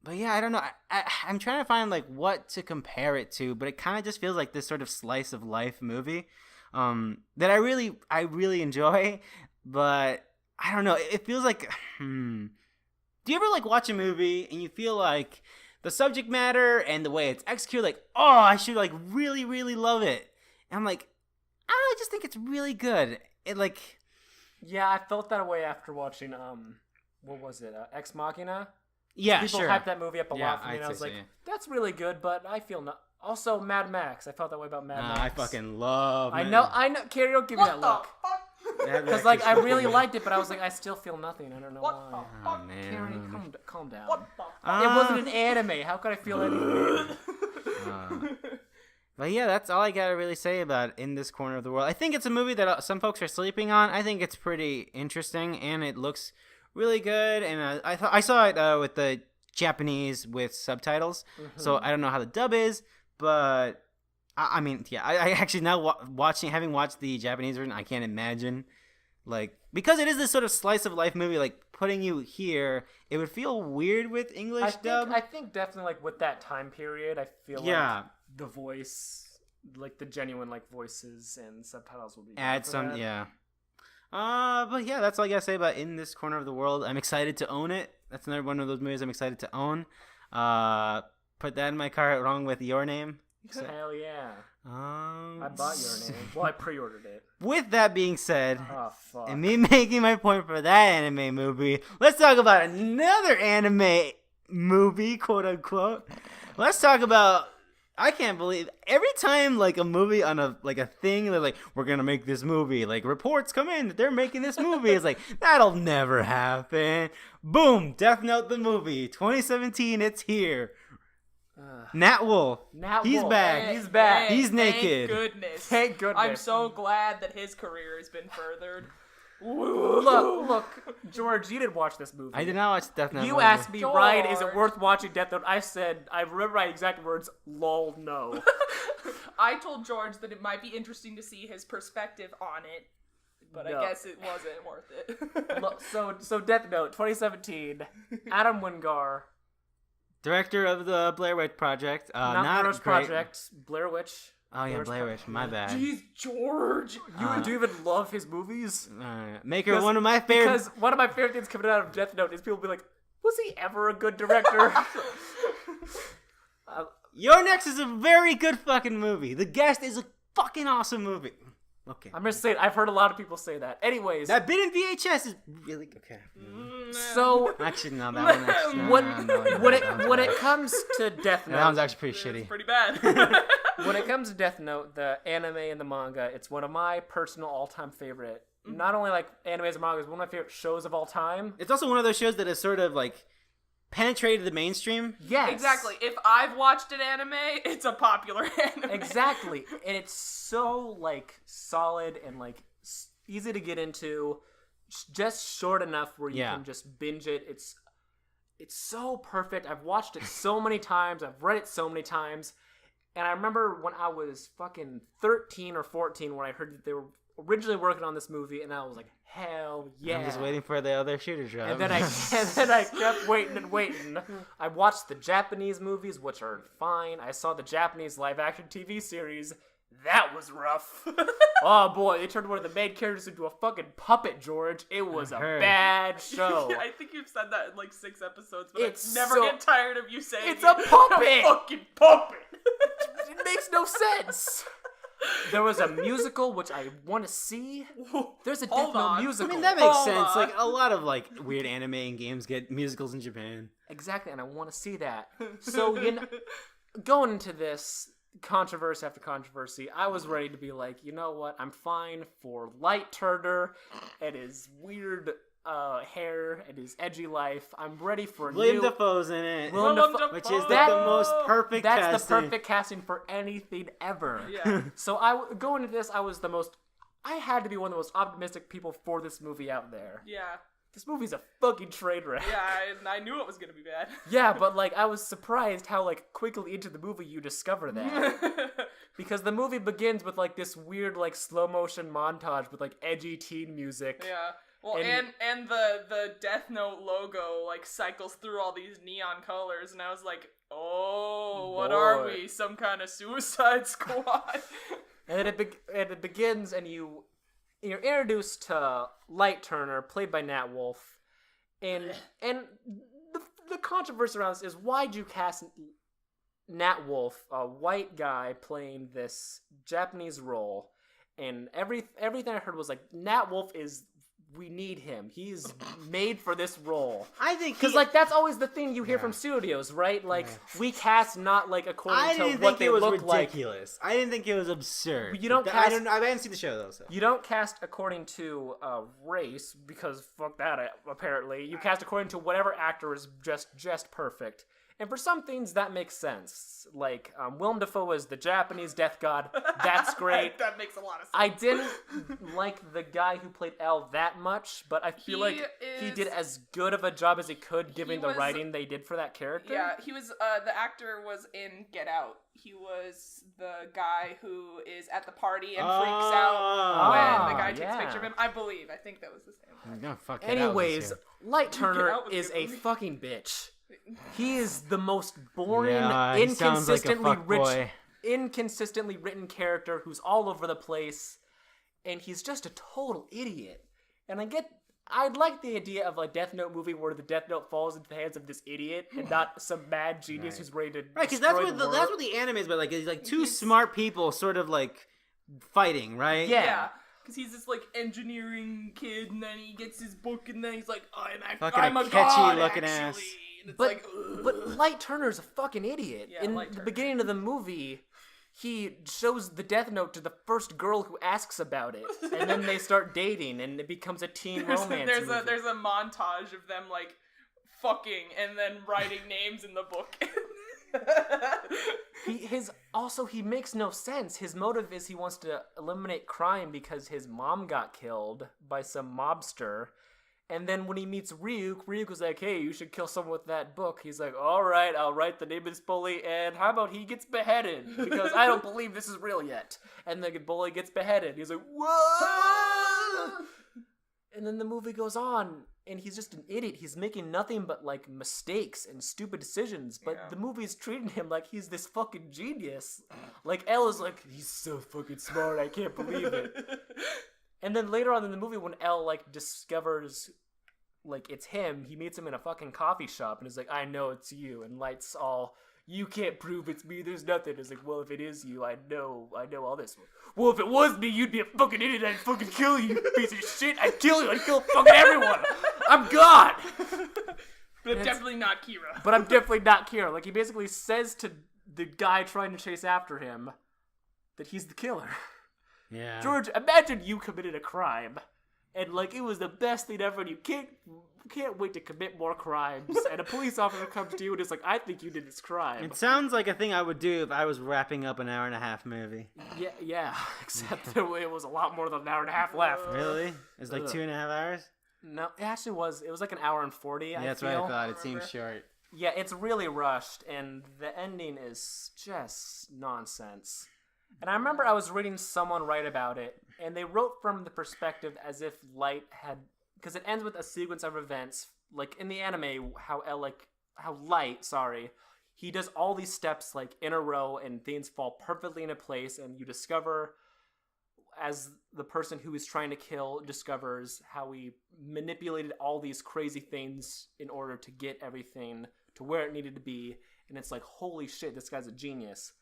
But yeah, I don't know. I'm trying to find like what to compare it to, but it kind of just feels like this sort of slice of life movie that I really enjoy. But I don't know. It feels like, do you ever like watch a movie and you feel like the subject matter and the way it's executed, like, oh, I should like really, really love it. And I'm like, I just think it's really good. it like. Yeah, I felt that way after watching what was it? Ex Machina. Yeah, People sure. hyped that movie up a Yeah, lot for me, and I I'd was say like, so, yeah. that's really good, but I feel not. Also, Mad Max. I felt that way about Mad Max. I fucking love. I know. Carrie, don't give me that look. Because like I really liked it, but I was like, I still feel nothing. I don't know why. Oh man. Carrie, calm down. What It wasn't an anime. How could I feel anything? But yeah, that's all I gotta really say about In This Corner of the World. I think it's a movie that some folks are sleeping on. I think it's pretty interesting, and it looks really good. And I saw it with the Japanese with subtitles, so I don't know how the dub is, but I mean, yeah, I actually now having watched the Japanese version, I can't imagine, like, because it is this sort of slice of life movie, like putting you here, it would feel weird with English dub. I think definitely like with that time period, I feel like the voice, like the genuine like voices and subtitles will be add some, yeah. But yeah, that's all I gotta say about In This Corner of the World. I'm excited to own it. That's another one of those movies I'm excited to own. Put that in my cart along with Your Name. Hell yeah. I bought Your Name. Well, I pre-ordered it. With that being said, oh, fuck. and me making my point for that anime movie, let's talk about another anime movie, quote unquote. Let's talk about. I can't believe every time like a movie on a thing, they're like, we're gonna make this movie. Like reports come in that they're making this movie. It's like that'll never happen. Boom! Death Note the movie, 2017. It's here. Nat Wolf. He's back. He's back. He's naked. Thank goodness. I'm so glad that his career has been furthered. Look, George, you didn't watch this movie. I did not watch Death Note. You asked me, Ryan, is it worth watching Death Note? I said, I remember my exact words, lol, no. I told George that it might be interesting to see his perspective on it, but I guess it wasn't worth it. Look, so Death Note, 2017, Adam Wingard. Director of the Blair Witch Project. Not Blair Witch Project, Blair Witch. Oh yeah, Blair Witch. My bad. Jeez, George. You do even love his movies? Maker one of my favorite. Because one of my favorite things coming out of Death Note is people be like, was he ever a good director? Your Next is a very good fucking movie. The Guest is a fucking awesome movie. Okay. I'm just saying, I've heard a lot of people say that. Anyways. That bit in VHS is really okay. So. Actually, no, that one. When it comes to Death Note. That one's actually pretty shitty. It's pretty bad. When it comes to Death Note, the anime and the manga, it's one of my personal all-time favorite. Not only like animes and mangas, one of my favorite shows of all time. It's also one of those shows that has sort of like penetrated the mainstream. Yes. Exactly. If I've watched an anime, it's a popular anime. Exactly. And it's so like solid and like easy to get into, just short enough where you can just binge it. It's so perfect. I've watched it so many times. I've read it so many times. And I remember when I was fucking 13 or 14 when I heard that they were originally working on this movie, and I was like, hell yeah. I'm just waiting for the other shooter drop. And then I kept waiting and waiting. I watched the Japanese movies, which are fine. I saw the Japanese live-action TV series. That was rough. Oh boy, they turned one of the main characters into a fucking puppet, George. It was a bad show. I think you've said that in like 6 episodes, but It's I never so- get tired of you saying It's a puppet! A fucking puppet! It makes no sense. There was a musical, which I want to see. There's a Death Note musical. I mean, that makes sense. Like, a lot of, like, weird anime and games get musicals in Japan. Exactly, and I want to see that. So, going into this, controversy after controversy, I was ready to be like, you know what? I'm fine for Light Turner and his weird hair and his edgy life. I'm ready for William Dafoe's in it. Which is That- the most perfect casting. That's the perfect casting for anything ever. Yeah. So going into this, I had to be one of the most optimistic people for this movie out there. Yeah. This movie's a fucking train wreck. Yeah, and I knew it was gonna be bad. Yeah, but like I was surprised how like quickly into the movie you discover that. Because the movie begins with like this weird like slow motion montage with like edgy teen music. Yeah. Well, and the Death Note logo like cycles through all these neon colors, and I was like, oh, what are we? Some kind of Suicide Squad? And then it begins, and you're introduced to Light Turner, played by Nat Wolf, and the controversy around this is, why'd you cast Nat Wolf, a white guy, playing this Japanese role? and everything I heard was like, Nat Wolff we need him. He's made for this role. I think because like that's always the thing you hear from studios, right? Like we cast not like according to what they look like. Ridiculous. I didn't think it was absurd. You don't cast. I haven't seen the show though. So. You don't cast according to race because fuck that. Apparently, you cast according to whatever actor is just perfect. And for some things, that makes sense. Like, Willem Dafoe is the Japanese death god. That's great. That makes a lot of sense. I didn't like the guy who played L that much, but I feel like he did as good of a job as he could given the writing they did for that character. Yeah, he was, the actor was in Get Out. He was the guy who is at the party and freaks out when the guy takes a picture of him. I think that was the same. No, fuck Anyways, Light Turner is a fucking bitch. He is the most boring, inconsistently written character who's all over the place, and he's just a total idiot. And I'd like the idea of a Death Note movie where the Death Note falls into the hands of this idiot and not some mad genius who's ready to because that's what the anime is about. Like, it's like two smart people sort of like fighting, right? Yeah. Because he's this, like, engineering kid, and then he gets his book, and then he's like, I'm a catchy god, looking actually. ass. But Light Turner's a fucking idiot. Yeah, In the beginning of the movie, he shows the Death Note to the first girl who asks about it, and then they start dating, and it becomes a teen romance movie. There's a montage of them, like, fucking, and then writing names in the book. He makes no sense. His motive is he wants to eliminate crime because his mom got killed by some mobster. And then when he meets Ryuk was like, hey, you should kill someone with that book. He's like, all right, I'll write the name of this bully, and how about he gets beheaded? Because I don't believe this is real yet. And the bully gets beheaded. He's like, whoa! And then the movie goes on, and he's just an idiot. He's making nothing but, like, mistakes and stupid decisions, but the movie's treating him like he's this fucking genius. Like, Elle is like, he's so fucking smart, I can't believe it. And then later on in the movie, when Elle, like, discovers, like, it's him, he meets him in a fucking coffee shop, and is like, I know it's you, and Light's all, you can't prove it's me, there's nothing. It's like, well, if it is you, I know all this. Well, if it was me, you'd be a fucking idiot, I'd fucking kill you, you piece of shit, I'd kill you, I'd kill fucking everyone. I'm God! But I'm definitely not Kira. But I'm definitely not Kira. Like, he basically says to the guy trying to chase after him that he's the killer. Yeah. George, imagine you committed a crime, and, like, it was the best thing ever, and you can't wait to commit more crimes, and a police officer comes to you and is like, I think you did this crime. It sounds like a thing I would do if I was wrapping up an hour-and-a-half movie. Yeah, except it was a lot more than an hour and a half left. Really? It was like 2.5 hours? No, it actually was. It was like an hour and 40, Yeah, that's what I thought. It seems short. Yeah, it's really rushed, and the ending is just nonsense. And I remember I was reading someone write about it, and they wrote from the perspective as if Light had... Because it ends with a sequence of events, like in the anime, how Light, he does all these steps, like, in a row, and things fall perfectly into place, and you discover, as the person who is trying to kill discovers, how he manipulated all these crazy things in order to get everything to where it needed to be, and it's like, holy shit, this guy's a genius.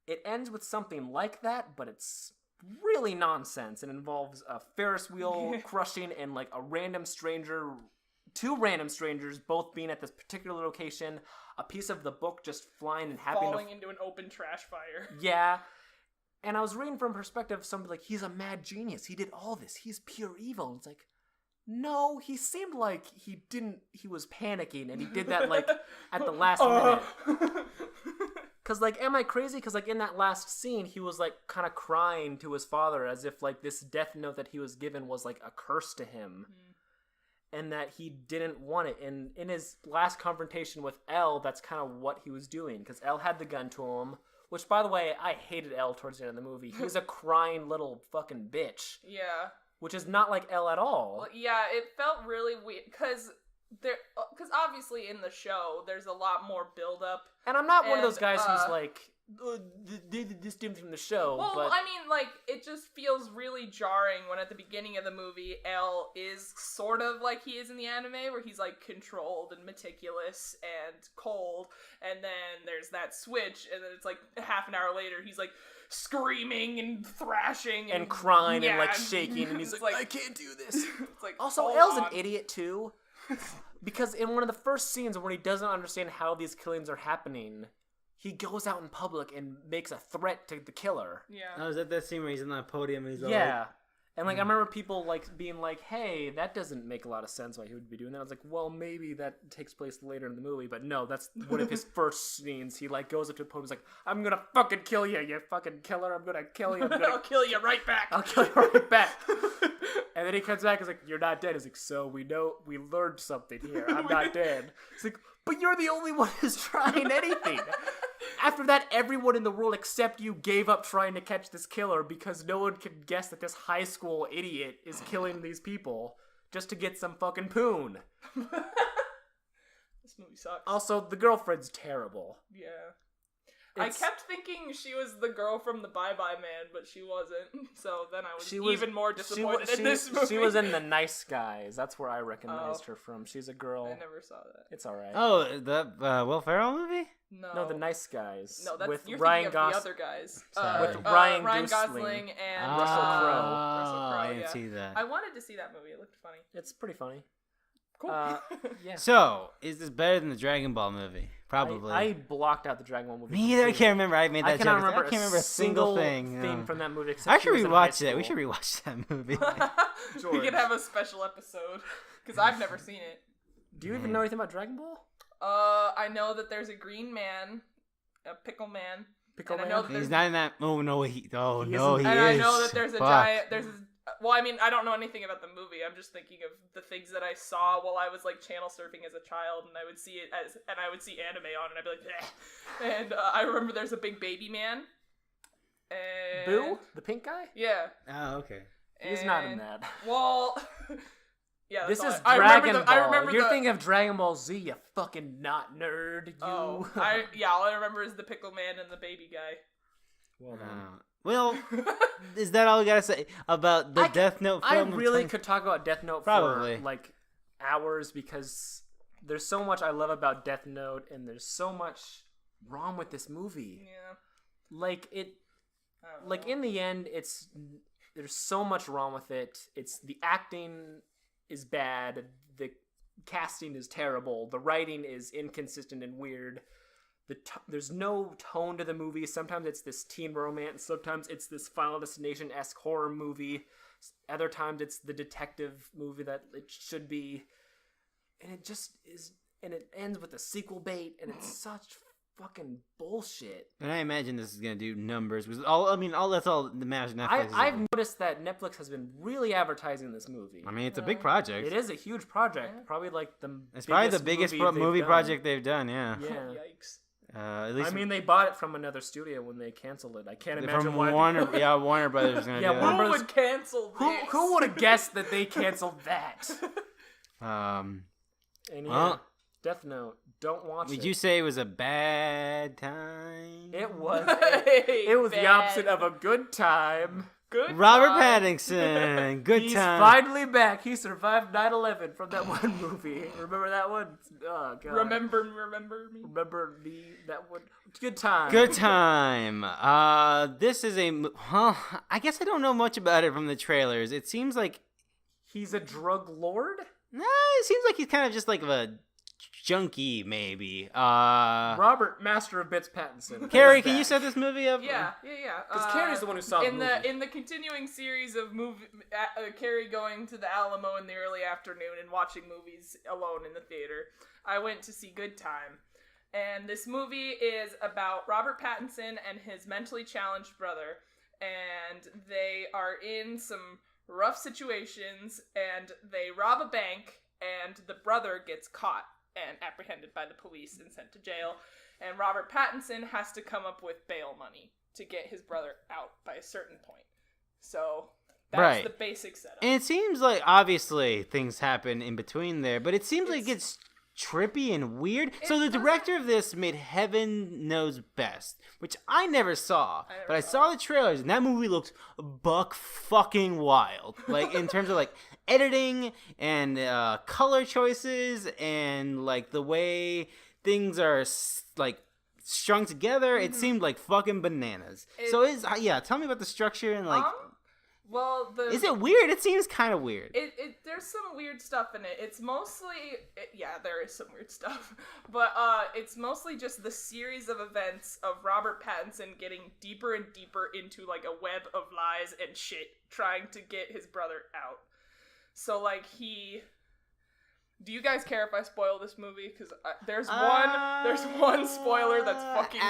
It ends with something like that, but it's really nonsense. It involves a Ferris wheel crushing and, like, two random strangers both being at this particular location, a piece of the book just flying and falling into an open trash fire. Yeah. And I was reading from perspective of somebody like, he's a mad genius. He did all this. He's pure evil. And it's like, no, he seemed like he was panicking, and he did that, like, at the last minute. Because, like, am I crazy? Because, like, in that last scene, he was, like, kind of crying to his father as if, like, this death note that he was given was, like, a curse to him. And that he didn't want it. And in his last confrontation with Elle, that's kind of what he was doing. Because Elle had the gun to him. Which, by the way, I hated Elle towards the end of the movie. He was a crying little fucking bitch. Yeah. Which is not like Elle at all. Well, yeah, it felt really weird. Because obviously in the show, there's a lot more build-up. And I'm not one of those guys who's like, this dude from the show. Well, but... I mean, like, it just feels really jarring when at the beginning of the movie, Elle is sort of like he is in the anime, where he's, like, controlled and meticulous and cold, and then there's that switch, and then it's like half an hour later, he's like, screaming and thrashing and crying and like and shaking, and he's it's like, I can't do this. It's like, Also, hold Elle's on. an idiot too, because in one of the first scenes where he doesn't understand how these killings are happening, he goes out in public and makes a threat to the killer. Yeah. Oh, is that that scene where he's on that podium and he's all Yeah. like, And like I remember people like being like, "Hey, that doesn't make a lot of sense why he would be doing that." I was like, "Well, maybe that takes place later in the movie, but no, that's one of his first scenes. He like goes up to a podium, he's like, "I'm gonna fucking kill you, you fucking killer! I'm gonna kill you! I'll kill you right back. I'll kill you right back." And then he comes back and is like, "You're not dead." He's like, "So we learned something here. I'm not dead." It's like, "But you're the only one who's trying anything." After that, everyone in the world except you gave up trying to catch this killer because no one could guess that this high school idiot is killing these people just to get some fucking poon. This movie sucks. Also, the girlfriend's terrible. Yeah. I kept thinking she was the girl from the Bye Bye Man, but she wasn't. So then I was even more disappointed in this movie. She was in The Nice Guys. That's where I recognized her from. She's a girl. I never saw that. It's alright. oh, the Will Ferrell movie? No, The Nice Guys. No, that's with you're Ryan thinking of the other guys. Sorry. With Ryan Gosling and Russell Crowe. Russell Crowe, I didn't yeah. see that. I wanted to see that movie. It looked funny. It's pretty funny. Cool. Yeah. So, is this better than the Dragon Ball movie? Probably. I blocked out the Dragon Ball movie. Me either. I can't remember. I made that I cannot joke. remember, I can't remember a single thing. thing from that movie. Except I should she was in high rewatch that. We should school. rewatch that movie. We could have a special episode because I've never seen it. Do you even know anything about Dragon Ball? I know that there's a green man, a pickle man. Pickle and I Man? know that He's there's, not in that. Oh no, he. Oh He no, isn't. he and is. I know that there's a Fuck. giant. Well, I mean, I don't know anything about the movie. I'm just thinking of the things that I saw while I was like channel surfing as a child, and I would see it and I would see anime on, and I'd be like, eh. And I remember there's a big baby man. And Boo? The pink guy? Yeah. Oh okay. He's not in that. Well, yeah. This that's is all I Dragon remember Ball. I remember You're thinking of Dragon Ball Z, you fucking not nerd. You. Oh, all I remember is the pickle man and the baby guy. Well done. Well, is that all we gotta say about the Death Note I film? really could talk about Death Note Probably. for like hours because there's so much I love about Death Note and there's so much wrong with this movie. Yeah. Like it, I don't like know. in the end, there's so much wrong with it. It's the acting is bad, the casting is terrible, the writing is inconsistent and weird. There's no tone to the movie. Sometimes it's this teen romance. Sometimes it's this Final Destination-esque horror movie. Other times it's the detective movie that it should be. And it just is. And it ends with a sequel bait. And it's such fucking bullshit. And I imagine this is gonna do numbers. That's all the matters. Netflix. I've noticed that Netflix has been really advertising this movie. I mean, it's a big project. It is a huge project. Probably like the It's probably the biggest movie they've project they've done. Yeah. done. Yeah. Yikes. At least I mean, they bought it from another studio when they canceled it. I can't imagine from why. Warner. Yeah, Warner Brothers is gonna Yeah, do Warner Who Brothers- would cancel this? Who would have guessed that they canceled that? that. And yeah, Well, Death Note. Don't watch Would it. you say it was a bad time? It was. Hey, It was the bad. opposite of a good time. Good Robert time. Pattinson. Good He's time. finally back. He survived 9/11 from that one movie. Remember that one? Oh god. Remember me. Remember that one? Good time. Good time. This is I guess I don't know much about it from the trailers. It seems like He's a drug lord. it seems like he's kind of just like a junkie, maybe. Robert, master of bits, Pattinson. Carrie, He's can you back. set this movie up? Yeah. Because Carrie's the one who saw the movie. In the continuing series of Carrie going to the Alamo in the early afternoon and watching movies alone in the theater, I went to see Good Time. And this movie is about Robert Pattinson and his mentally challenged brother. And they are in some rough situations, and they rob a bank, and the brother gets caught and apprehended by the police and sent to jail. And Robert Pattinson has to come up with bail money to get his brother out by a certain point. So that's Right. the basic setup. And it seems like obviously things happen in between there, but it seems like it gets trippy and weird. So the director of this made Heaven Knows Best, which I never saw, but I saw the trailers, and that movie looks buck fucking wild. Like in terms of like editing and color choices and like the way things are like strung together. It seemed like fucking bananas. Tell me about the structure and like. Well, is it weird? It seems kind of weird. There's some weird stuff in it. It's mostly there is some weird stuff, but it's mostly just the series of events of Robert Pattinson getting deeper and deeper into like a web of lies and shit, trying to get his brother out. So like do you guys care if I spoil this movie? Because there's one spoiler that's fucking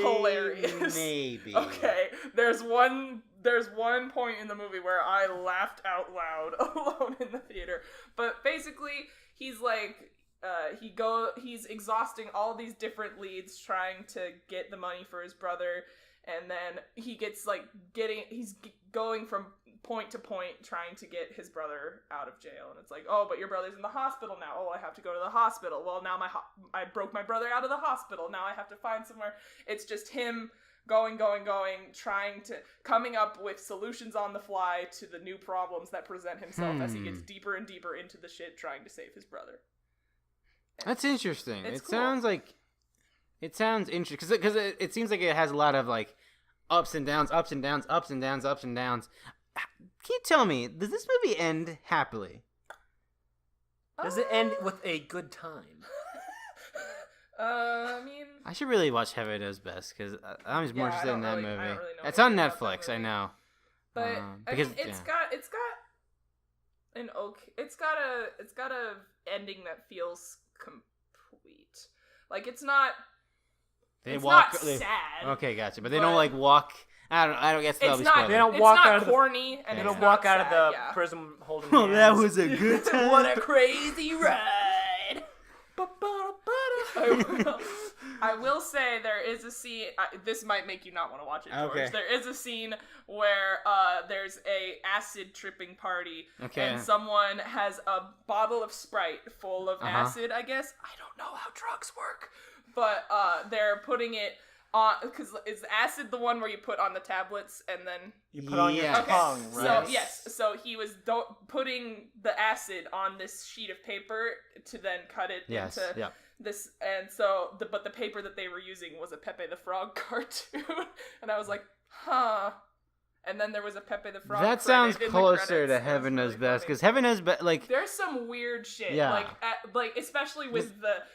hilarious. Maybe. Okay, there's one point in the movie where I laughed out loud alone in the theater. But basically, he's like, he's exhausting all these different leads trying to get the money for his brother, and then he gets like he's going from point to point trying to get his brother out of jail, and it's like, oh, but your brother's in the hospital now. Oh, I have to go to the hospital. Well, now I broke my brother out of the hospital. Now I have to find somewhere. It's just him going, coming up with solutions on the fly to the new problems that present himself as he gets deeper and deeper into the shit trying to save his brother. That's interesting. It's It cool. sounds interesting because it seems like it has a lot of like ups and downs. Can you tell me, does this movie end happily? Does it end with a good time? I mean, I should really watch Heaven Knows Best because I'm just more interested in that movie. I don't really know It's on anything about that Netflix, I movie. know. but because it's got an okay. It's got a ending that feels complete. Like it's not. Not sad. Okay, gotcha. But they don't like walk. I don't guess that'll be spoiled. They don't It's walk not out of the. corny, and They it's don't not walk out of sad, the yeah. prison holding Oh, hands. that was a good time. What a crazy ride! I will say there is a scene. This might make you not want to watch it, George. Okay. There is a scene where there's a acid tripping party, and someone has a bottle of Sprite full of acid. I guess I don't know how drugs work, but they're putting it on because is acid the one where you put on the tablets and then You put on your Yes. tongue, right? So he was putting the acid on this sheet of paper to then cut it into this, and so but the paper that they were using was a Pepe the Frog cartoon, and I was like, huh. And then there was a Pepe the Frog. That sounds credit in the closer credits. to That was Heaven Knows really Best funny. because Heaven Knows Best, like There's some weird shit, Yeah. like especially with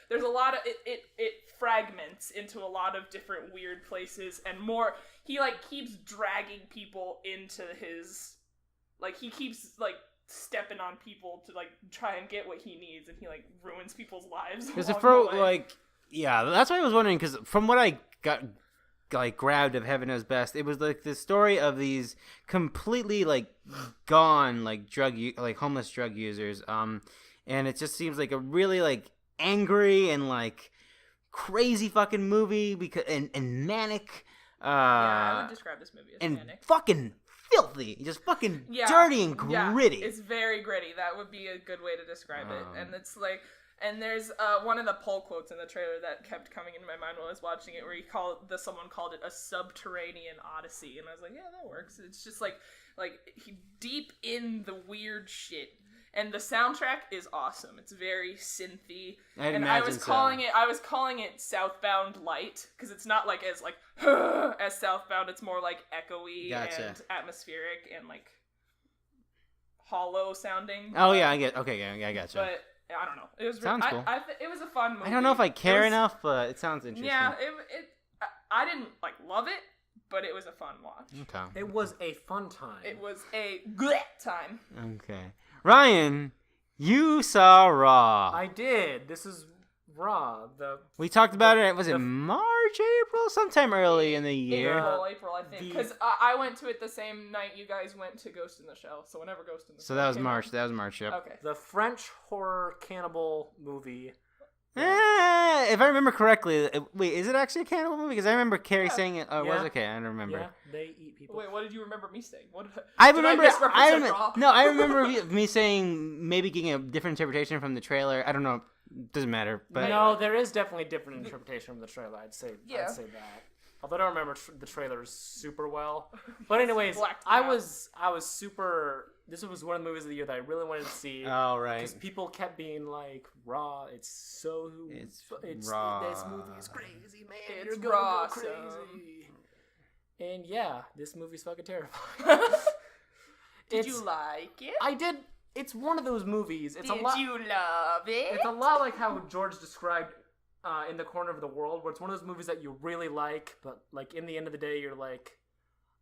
there's a lot of it fragments into a lot of different weird places and more. He like keeps dragging people into his, like he keeps like stepping on people to like try and get what he needs, and he like ruins people's lives. because along for the way. like that's why I was wondering because from what I got like grabbed of Heaven Knows Best, it was like the story of these completely like gone like homeless drug users, and it just seems like a really like angry and like crazy fucking movie because and manic, I would describe this movie as and manic. fucking filthy, just fucking dirty and gritty. It's very gritty. That would be a good way to describe it. And it's like, and there's one of the poll quotes in the trailer that kept coming into my mind while I was watching it, where someone called it a subterranean odyssey, and I was like, yeah, that works. It's just like deep in the weird shit. And the soundtrack is awesome. It's very synthy. I was calling it Southbound Light because it's not like as like as Southbound. It's more like echoey and atmospheric and like hollow sounding. Oh yeah, I gotcha. But I don't know. It was Sounds cool. it was a fun movie. I don't know if I care enough, but it sounds interesting. Yeah, I didn't like love it, but it was a fun watch. Okay. It was a fun time. It was a good time. Okay. Ryan, you saw Raw. I did. This is Raw. We talked about it. Was it March, April, sometime early in the year? April, I think. Because I went to it the same night you guys went to Ghost in the Shell. So whenever Ghost in the Shell. So that was came March. out. That was March. Yep. Okay. The French horror cannibal movie. If I remember correctly, wait, is it actually a cannibal movie? Because I remember Carrie saying it. Oh, it was okay. I don't remember. Yeah, they eat people. Wait, what did you remember me saying? What did I did remember. I misrepresent Raw? No, I remember me saying maybe getting a different interpretation from the trailer. I don't know. Doesn't matter. But No, there is definitely a different interpretation from the trailer. I'd say Yeah. that. Although I don't remember the trailers super well. But anyways, Blacked I out. was super. This was one of the movies of the year that I really wanted to see. Oh, right. Because people kept being like, "Raw, it's so It's raw. This movie is crazy, man. It's You're gonna raw, go crazy." And yeah, this movie's fucking terrifying. Did you like it? I did. It's one of those movies. It's Did a lot. you love it? It's a lot like how George described in The Corner of the World, where it's one of those movies that you really like, but like in the end of the day, you're like,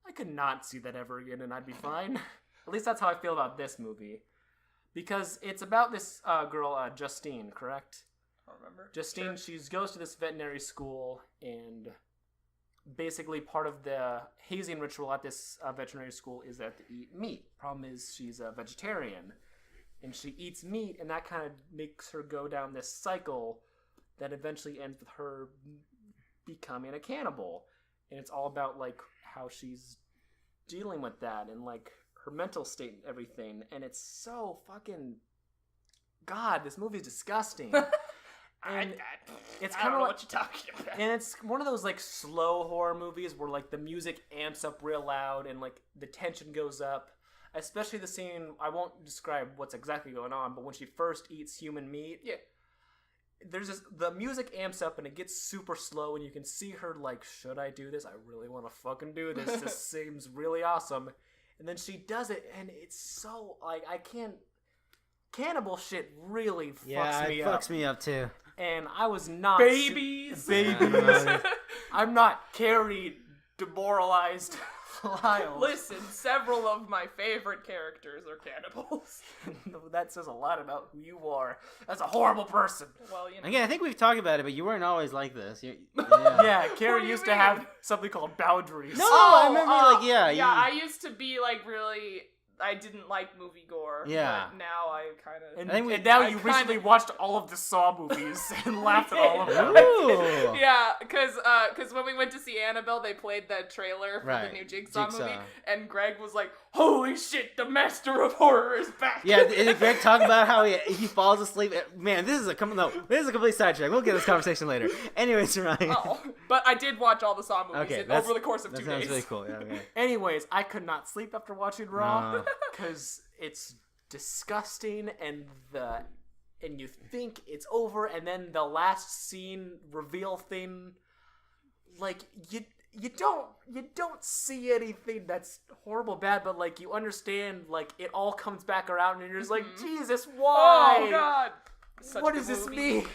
I could not see that ever again, and I'd be fine. At least that's how I feel about this movie, because it's about this girl, Justine, correct? I don't remember. Justine, Sure. she goes to this veterinary school, and basically part of the hazing ritual at this veterinary school is that they eat meat. Problem is she's a vegetarian, and she eats meat, and that kind of makes her go down this cycle that eventually ends with her becoming a cannibal. And it's all about like how she's dealing with that and like her mental state and everything. And it's so fucking God, this movie's disgusting. And it's I kind don't of know like, what you're talking about. and it's one of those like slow horror movies where like the music amps up real loud and like the tension goes up. Especially the scene, I won't describe what's exactly going on, but when she first eats human meat, Yeah. there's this, the music amps up and it gets super slow and you can see her like, should I do this? I really want to fucking do this. This seems really awesome. And then she does it and it's so like, I can't, cannibal shit really fucks me up. fucks me up too. And I was not Babies. I'm not carried, demoralized, Lyles. Listen, several of my favorite characters are cannibals. That says a lot about who you are as a horrible person. Well, you know. Again, I think we've talked about it, but you weren't always like this. Yeah, What Carrie do you used to mean? have something called boundaries. No, I remember Yeah, you- I used to be like really. I didn't like movie gore. Yeah. But now I kind of. And, I think and now I you kinda- recently watched all of the Saw movies and laughed at all of them. Ooh. Yeah, because when we went to see Annabelle, they played that trailer for Right. the new Jigsaw movie, Jigsaw. and Greg was like, "Holy shit, the master of horror is back!" Yeah, and Greg talked about how he falls asleep. Man, this is a complete sidetrack. We'll get this conversation later. Anyways, Ryan. Oh, but I did watch all the Saw movies Okay, over the course of that 2 sounds days. really cool. Yeah, okay. Anyways, I could not sleep after watching Raw No. because it's disgusting and you think it's over and then the last scene reveal thing, like you don't see anything that's horrible bad, but like you understand like it all comes back around and you're just like, Jesus, why? Oh God! Such What a does good this movie. mean?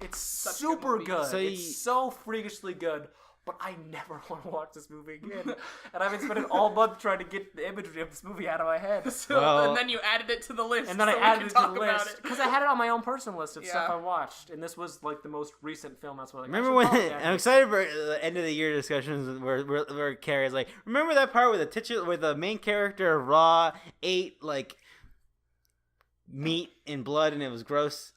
It's Such a good super movie. good. So It's so freakishly good. But I never want to watch this movie again. And I've been spending all month trying to get the imagery of this movie out of my head. So, Well- and then you added it to the list. And then so I added we it can to talk the about list it. because I had it on my own personal list of stuff Yeah. I watched, and this was like the most recent film. That's what I Remember when? I'm excited for the end of the year discussions where Carrie's like, remember that part where the main character of Raw ate like meat and blood and it was gross.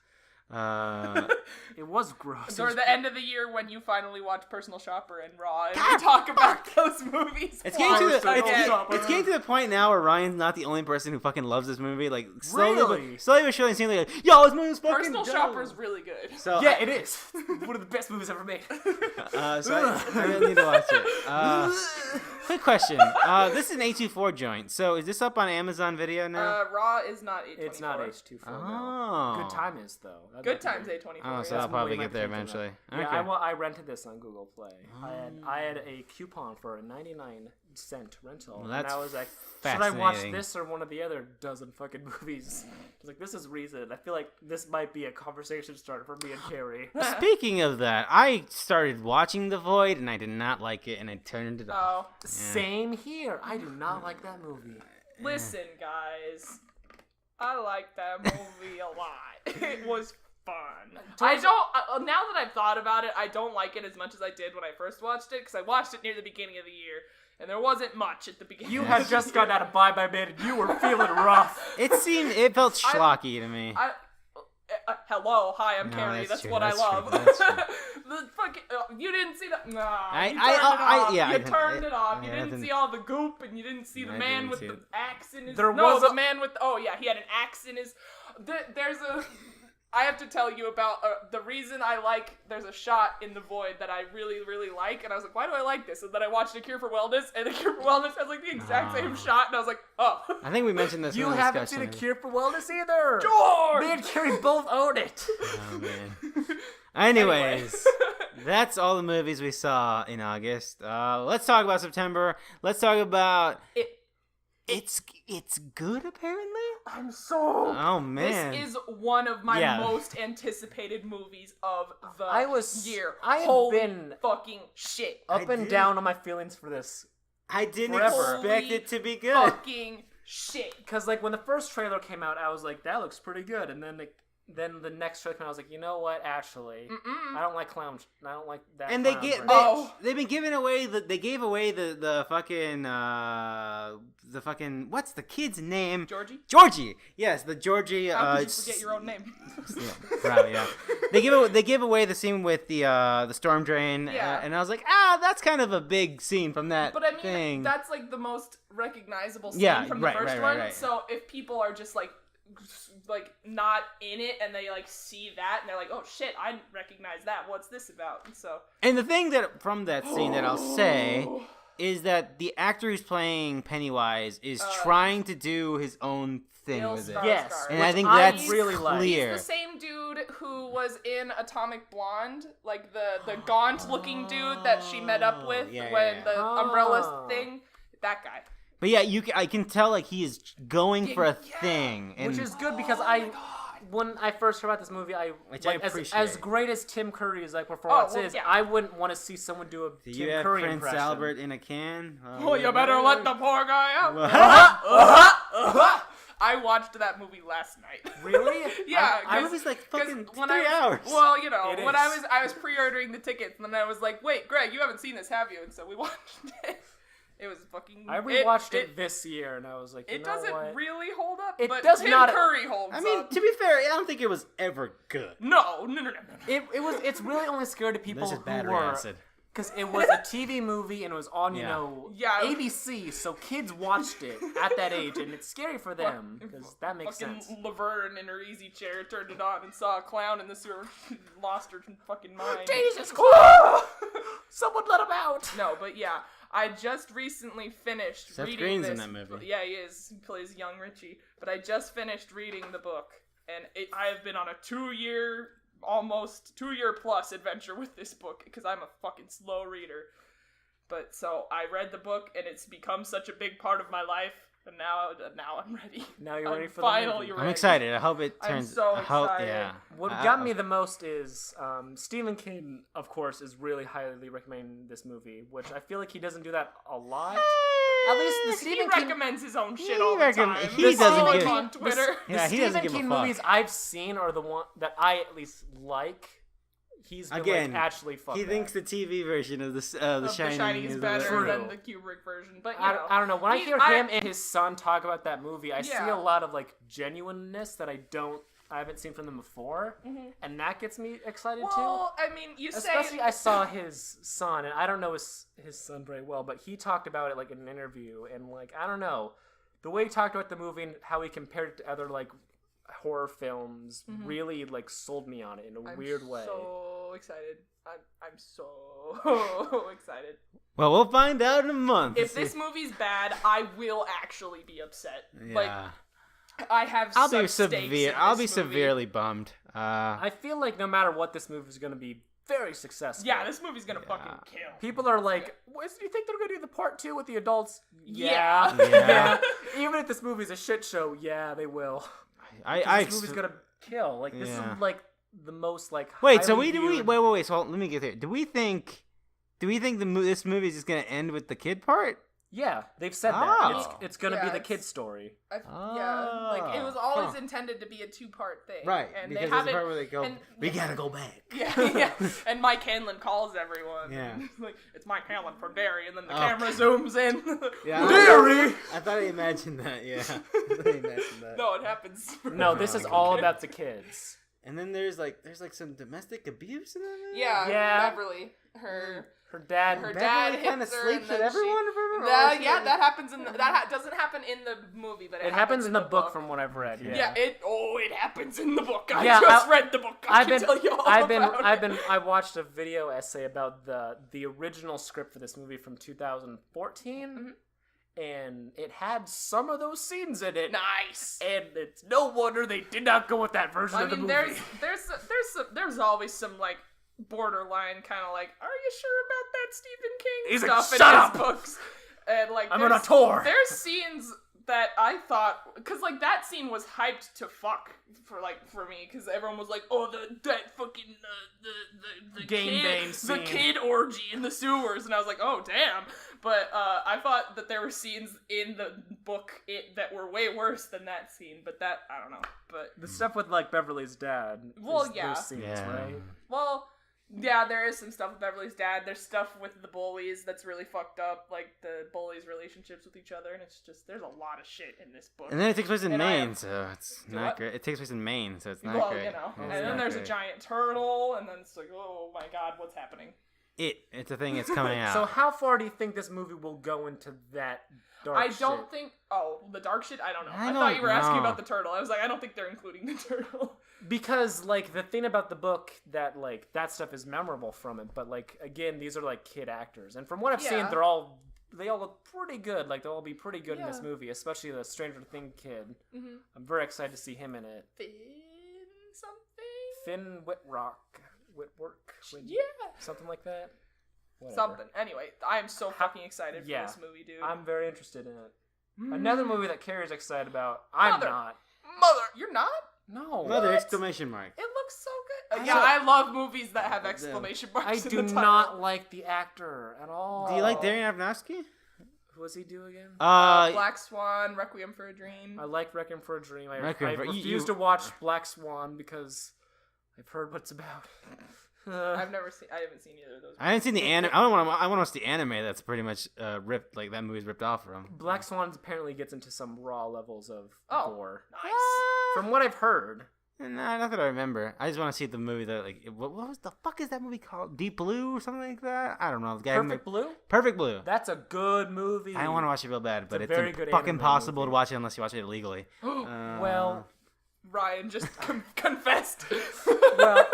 It was gross. Or the end of the year when you finally watch Personal Shopper and Raw and we talk about those movies. It's getting to Personal the Shopper. it's getting to the point now where Ryan's not the only person who fucking loves this movie. Like Really? slowly but surely, it seems like, yo, this movie's fucking Personal dope. Shopper's really good. So Yeah, it is. One of the best movies ever made. So I really need to watch it. Quick question. This is an A24 joint. So is this up on Amazon Video now? Raw is not A24. It's not H2 for Oh. Good Time is though. Good Times A24. Oh, so yeah. I'll probably Movie get there might come to eventually. that. Okay. Yeah, I rented this on Google Play. I had a coupon for a 99-cent rental. Well, that's and I was like, should I watch fascinating. this or one of the other dozen fucking movies? I was like, this is reason. I feel like this might be a conversation starter for me and Carrie. Speaking of that, I started watching The Void and I did not like it and I turned it off. Oh, Same here. I do not like that movie. listen, guys. I like that movie a lot. It was fun. I don't. Now that I've thought about it, I don't like it as much as I did when I first watched it because I watched it near the beginning of the year and there wasn't much at the beginning. You had just gotten out of Bye Bye Man and you were feeling rough. It felt schlocky to me. Hello, hi, I'm No, Carrie. that's That's true, what that's I true, love. that's true. The fucking you didn't see the. Nah, I- you I- turned it I- off. yeah, you I- turned it off. You yeah, I didn't didn't- see all the goop, and you didn't see the I man didn't with see the it. axe in his. There no, was the a- man with. Oh yeah, he had an axe in his. There's a. I have to tell you about the reason I like. There's a shot in The Void that I really, really like, and I was like, why do I like this? And then I watched A Cure for Wellness, and A Cure for Wellness has like the exact same shot, and I was like, oh. I think we mentioned this. You in the haven't seen A discussion. Cure for Wellness either. George! Me and Carrie both own it. Oh man. Anyways, that's all the movies we saw in August. Let's talk about September. Let's talk about It. It's good apparently. I'm so. Oh man. This is one of my Yeah. most anticipated movies of the year. I have Holy been fucking shit. up and down on my feelings for this. I didn't Forever. expect it to be good. Fucking shit. Because, like, when the first trailer came out, I was like, that looks pretty good. And then the next trailer came out, I was like, you know what, actually, I don't like clowns. I don't like that. And clown they've been giving away they gave away the fucking what's the kid's name? Georgie. Yes, the Georgie. How could you forget your own name? Probably, yeah. They give away the scene with the storm drain. Yeah. And I was like, that's kind of a big scene from that. But I mean, thing. that's like the most recognizable scene from the right, first right, one. right. So if people are just like not in it and they like see that and they're like, oh shit, I recognize that. What's this about? And so. And the thing that from that scene that I'll say is that the actor who's playing Pennywise is trying to do his own thing Bill with it. Skarsgård. Yes, And I think I that's really like. clear. He's the same dude who was in Atomic Blonde, like the gaunt-looking dude that she met up with when the umbrella thing. That guy. But yeah, I can tell like he is going for a thing, and Which is good because when I first heard about this movie, Which I appreciate. as great as Tim Curry's like performance is, I wouldn't want to see someone do a do Tim you have Curry Prince impression. Albert in a can? Oh, you better let the poor guy out. I watched that movie last night. Really? Yeah, I was like fucking 3 I hours. Well, you know, It when is. I was pre-ordering the tickets, and then I was like, "Wait, Greg, you haven't seen this, have you?" And so we watched it. It was fucking. I rewatched it this year, and I was like, you It know doesn't what? really hold up. It but does Tim not- Curry holds I mean, up. to be fair, I don't think it was ever good. No. It's really only scary to people This is who battery were acid. because it was a TV movie and it was on Yeah. ABC, so kids watched it at that age, and it's scary for them because that makes Fucking sense. Laverne in her easy chair turned it on and saw a clown in the sewer, lost her fucking mind. Jesus Christ! Someone let him out. No, but yeah, I just recently finished Seth reading Green's this. in that movie. Yeah, he is. He plays young Richie. But I just finished reading the book, and I have been on a 2-year, almost 2-year plus adventure with this book because I'm a fucking slow reader. But so I read the book, and it's become such a big part of my life. And now I'm ready. Now you're ready for finally the movie. ready. I'm excited. I hope it I'm turns. so I hope, excited. yeah. What got me the most is Stephen King, of course, is really highly recommending this movie, which I feel like he doesn't do that a lot. At least the He Stephen King recommends his own shit all the time. He The doesn't Stephen give- King on Twitter. Yeah, he the doesn't Stephen give a King fuck. movies I've seen are the one that I at least like. He's been Again, like, actually fuck he that. thinks the TV version of the Shining is better True. than the Kubrick version. But, you I know. don't know. When I hear I- him and his son talk about that movie, I see Yeah. a lot of like genuineness that I haven't seen from them before, and that gets me excited too. Well, I mean, you Especially, say... I saw his son, and I don't know his son very well, but he talked about it like in an interview, and like I don't know, the way he talked about the movie and how he compared it to other like horror films really like sold me on it in a weird way. So excited. I'm so excited. Well, we'll find out in a month. If this movie's bad, I will actually be upset. yeah, Like, I have I'll such be stakes severe. in I'll be this movie. severely bummed. I feel like no matter what, this movie is going to be very successful. Yeah, this movie's gonna fucking kill. People are like, do you think they're going to do the part 2 with the adults? Yeah. Yeah. Even if this movie's a shit show, yeah, they will. I This movie's going to kill. Like, this Yeah. is like the most like wait. So highly do we? viewed- Wait. So let me get there. Do we think this movie is just gonna end with the kid part? Yeah, they've said Oh. that. It's going to be Yeah, the it's- kid's story. Yeah, like it was always Huh. intended to be a 2-part thing. Right. And Because they there's a haven't. part where they go, and- we gotta go back. Yeah. And Mike Hanlon calls everyone. Yeah. Like, it's Mike Hanlon from Derry, and then the Oh. camera zooms in. Yeah. Derry! I thought he imagined that. Yeah. I thought he imagined that. No, it happens. No, this is all about the kids. And then there's some domestic abuse in that movie? Yeah. Beverly. Her dad kind of hits her sleeps and with then everyone. that happens in doesn't happen in the movie, but it happens in the book from what I've read. Yeah. It happens in the book. I read the book. I can tell you all about it. I watched a video essay about the original script for this movie from 2014. Mm-hmm. And it had some of those scenes in it. Nice. And it's no wonder they did not go with that version of the movie. There's always some like borderline kind of like, are you sure about that Stephen King He's stuff like, shut in up! his books? And like, I'm on a tour. There's scenes that I thought, because like that scene was hyped to fuck for me, because everyone was like, oh, that fucking the gangbang scene, the kid orgy in the sewers, and I was like, oh damn. But I thought that there were scenes in the book that were way worse than that scene, but that I don't know. But the stuff with like Beverly's dad. Well, those scenes, right? Well. Yeah, there is some stuff with Beverly's dad. There's stuff with the bullies that's really fucked up, like the bullies' relationships with each other, and it's just, there's a lot of shit in this book. And then it takes place in Maine, so it's not great. It takes place in Maine, so it's not great. You know, and then there's a giant turtle, and then it's like, oh my god, what's happening? It's a thing, it's coming out. So how far do you think this movie will go into that dark shit? I don't think, the dark shit, I don't know. I thought you were asking about the turtle. I was like, I don't think they're including the turtle. Because, like, the thing about the book that, like, that stuff is memorable from it, but, like, again, these are, like, kid actors. And from what I've seen, they all look pretty good. Like, they'll all be pretty good in this movie, especially the Stranger Things kid. Mm-hmm. I'm very excited to see him in it. Finn Whitwork. Something like that. Whatever. Something. Anyway, I am so fucking excited for this movie, dude. I'm very interested in it. Another movie that Carrie's excited about. I'm not. Mother, you're not? No. Another exclamation mark. It looks so good. I love movies that have exclamation marks I in the do title. not like the actor at all. Do you like Darren Aronofsky? Who does he do again? Black Swan, Requiem for a Dream. I like Requiem for a Dream. I refuse to watch Black Swan because I've heard what it's about. I haven't seen either of those. I haven't seen the anime. I want to watch the anime. That's pretty much ripped. Like that movie's ripped off from. Black Swan apparently gets into some raw levels of gore. Nice. From what I've heard. Nah, not that I remember. I just want to see the movie that what was the fuck is that movie called? Deep Blue or something like that? I don't know. Perfect Blue. Perfect Blue. That's a good movie. I want to watch it real bad, but it's very good fucking impossible movie. to watch it unless you watch it illegally. Well, Ryan just confessed. Well,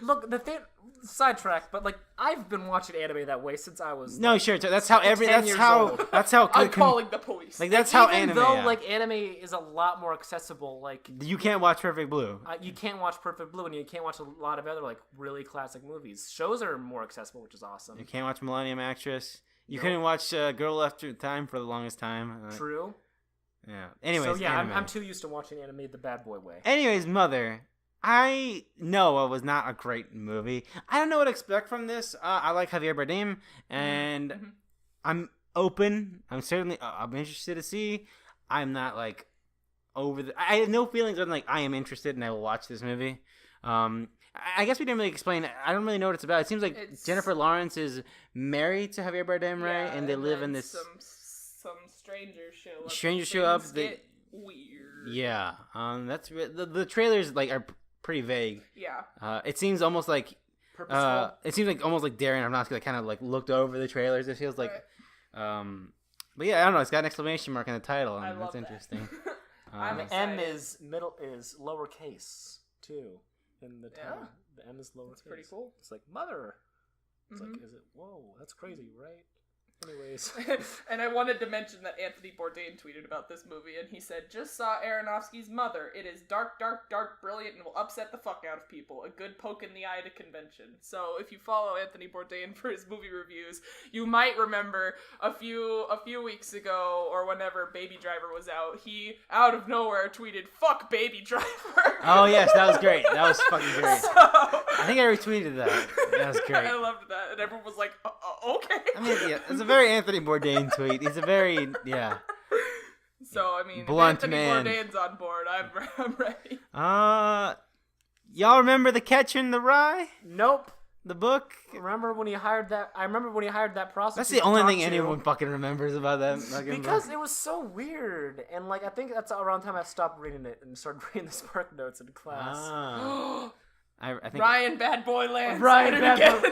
look, the thing. Sidetrack, but like I've been watching anime that way since I was. No, sure. That's how That's how. I'm calling the police. Like that's how Even anime. though like anime is a lot more accessible, like you can't watch Perfect Blue. You can't watch Perfect Blue, and you can't watch a lot of other like really classic movies. Shows are more accessible, which is awesome. You can't watch Millennium Actress. You couldn't watch Girl After Time for the longest time. True. Yeah. Anyways, so yeah, I'm too used to watching anime the bad boy way. Anyways, Mother. I know it was not a great movie. I don't know what to expect from this. I like Javier Bardem, and I'm open. I'm interested to see. I'm not like I have no feelings on like I am interested and I will watch this movie. I guess we didn't really explain. I don't really know what it's about. It seems like Jennifer Lawrence is married to Javier Bardem, right? Yeah, and they live in this some strangers show up. Strangers show up. They weird. Yeah. That's the trailers like are pretty vague. Yeah. It seems almost like Purposeful. it seems like almost like Darren Aronofsky like kind of like looked over the trailers. It feels like, but yeah, I don't know. It's got an exclamation mark in the title, and that's interesting. I'm the excited. M is lowercase too in the title. The M is lowercase. That's pretty cool. It's like mother. It's like, is it? Whoa, that's crazy, right? Anyways. And I wanted to mention that Anthony Bourdain tweeted about this movie, and he said, just saw Aronofsky's Mother. It is dark, dark, dark, brilliant, and will upset the fuck out of people. A good poke in the eye to convention. So if you follow Anthony Bourdain for his movie reviews, you might remember a few weeks ago, or whenever Baby Driver was out, he, out of nowhere, tweeted, fuck Baby Driver. Oh, yes, that was great. That was fucking great. So, I think I retweeted that. That was great. I loved that, and everyone was like, okay. I mean, yeah, it's a very Anthony Bourdain tweet. He's a very, So, I mean, blunt Anthony man. Bourdain's on board. I'm ready. Y'all remember The Catcher in the Rye? Nope. The book. Remember when he hired that? I remember when he hired that prostitute. That's the only thing anyone fucking remembers about that. Because it was so weird, and like I think that's around the time I stopped reading it and started reading the Spark Notes in class. Ah. I think Ryan Bad Boy Land. Ryan Bad Boy.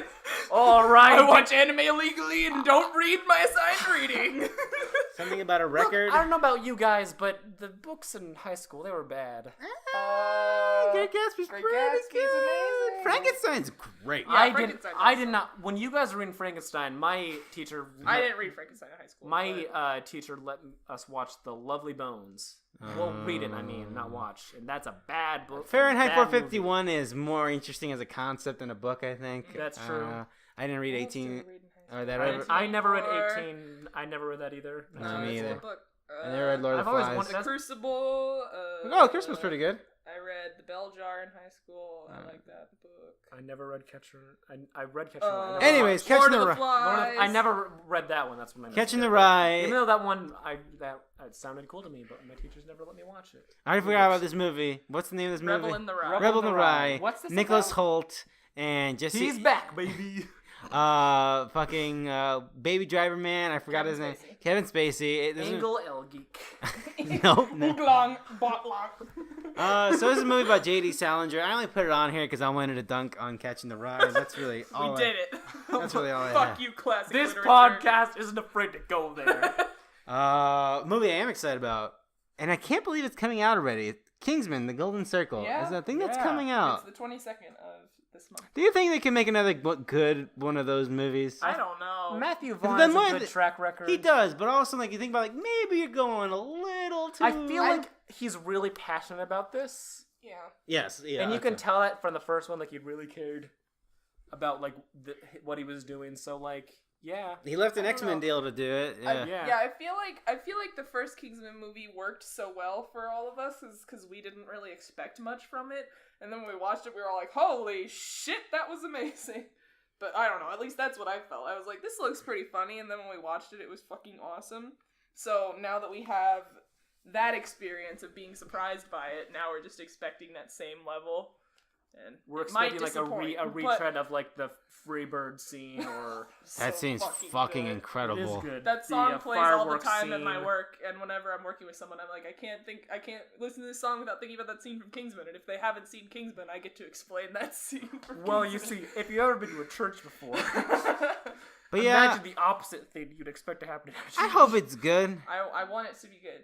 Oh, Ryan. I watch anime illegally and don't read my assigned reading. something about a record. Look, I don't know about you guys, but the books in high school, they were bad. Great Gatsby's pretty Gatsby's good. amazing. Frankenstein's great. Yeah, Frankenstein I was did not. When you guys were reading Frankenstein, my teacher. I didn't read Frankenstein in high school. My teacher let us watch The Lovely Bones. Well, read it, I mean, not watch. And that's a bad book. Fahrenheit bad 451 is more interesting as a concept than a book, I think. That's true. I didn't read 18. Or that I never read 18. I never read that either. No, me either. Book. I never read Lord of the I've always Flies. wanted- The Crucible. Oh, Christmas pretty good. I read The Bell Jar in high school. I like that book. I never read Catcher. I read Catcher. I never Anyways, Lord Catching of the the Rye. Flies. I never read that one. That's when I Catching the Even Rye. though that one, it sounded cool to me, but my teachers never let me watch it. I already forgot about this movie. What's the name of this movie? Rebel in the Rye. Rebel in the Rye. What's this Nicholas about? Holt and Jesse. He's back, baby. Fucking Baby Driver Man. I forgot his name. Spacey. Kevin Spacey. Angle L Geek. No. Oolong, botlong. So this is a movie about J.D. Salinger. I only put it on here because I wanted to dunk on Catching the Rye. That's really all. We did it. That's really all I Fuck have. you, classic This literature. podcast isn't afraid to go there. Movie I am excited about, and I can't believe it's coming out already. Kingsman: The Golden Circle. Yeah, Is that thing that's yeah. coming out? It's the 22nd of this month. Do you think they can make another good one of those movies? I don't know. Matthew Vaughn Then has a what- good track record. He does, but also like you think about like maybe you're going a little too. I feel like he's really passionate about this. Yeah. yes, yeah, And you can okay. tell that from the first one, like he really cared about like what he was doing. So like, yeah, He left an I don't X-Men know. deal to do it. Yeah. Yeah. I feel like the first Kingsman movie worked so well for all of us because we didn't really expect much from it, and then when we watched it, we were all like, "Holy shit, that was amazing!" But I don't know. At least that's what I felt. I was like, "This looks pretty funny," and then when we watched it, it was fucking awesome. So now that we have that experience of being surprised by it, now we're just expecting that same level. And we're it might expecting like a disappoint, but retread of like the Freebird scene or That so scene's fucking good. it is incredible. good. That The, song plays all the fireworks time at my scene. work, and whenever I'm working with someone, I'm like, I can't listen to this song without thinking about that scene from Kingsman. And if they haven't seen Kingsman, I get to explain that scene. From Well, Kingsman. you see, if you've ever been to a church before, But yeah, imagine the opposite thing you'd expect to happen. I hope it's good. I want it to be good.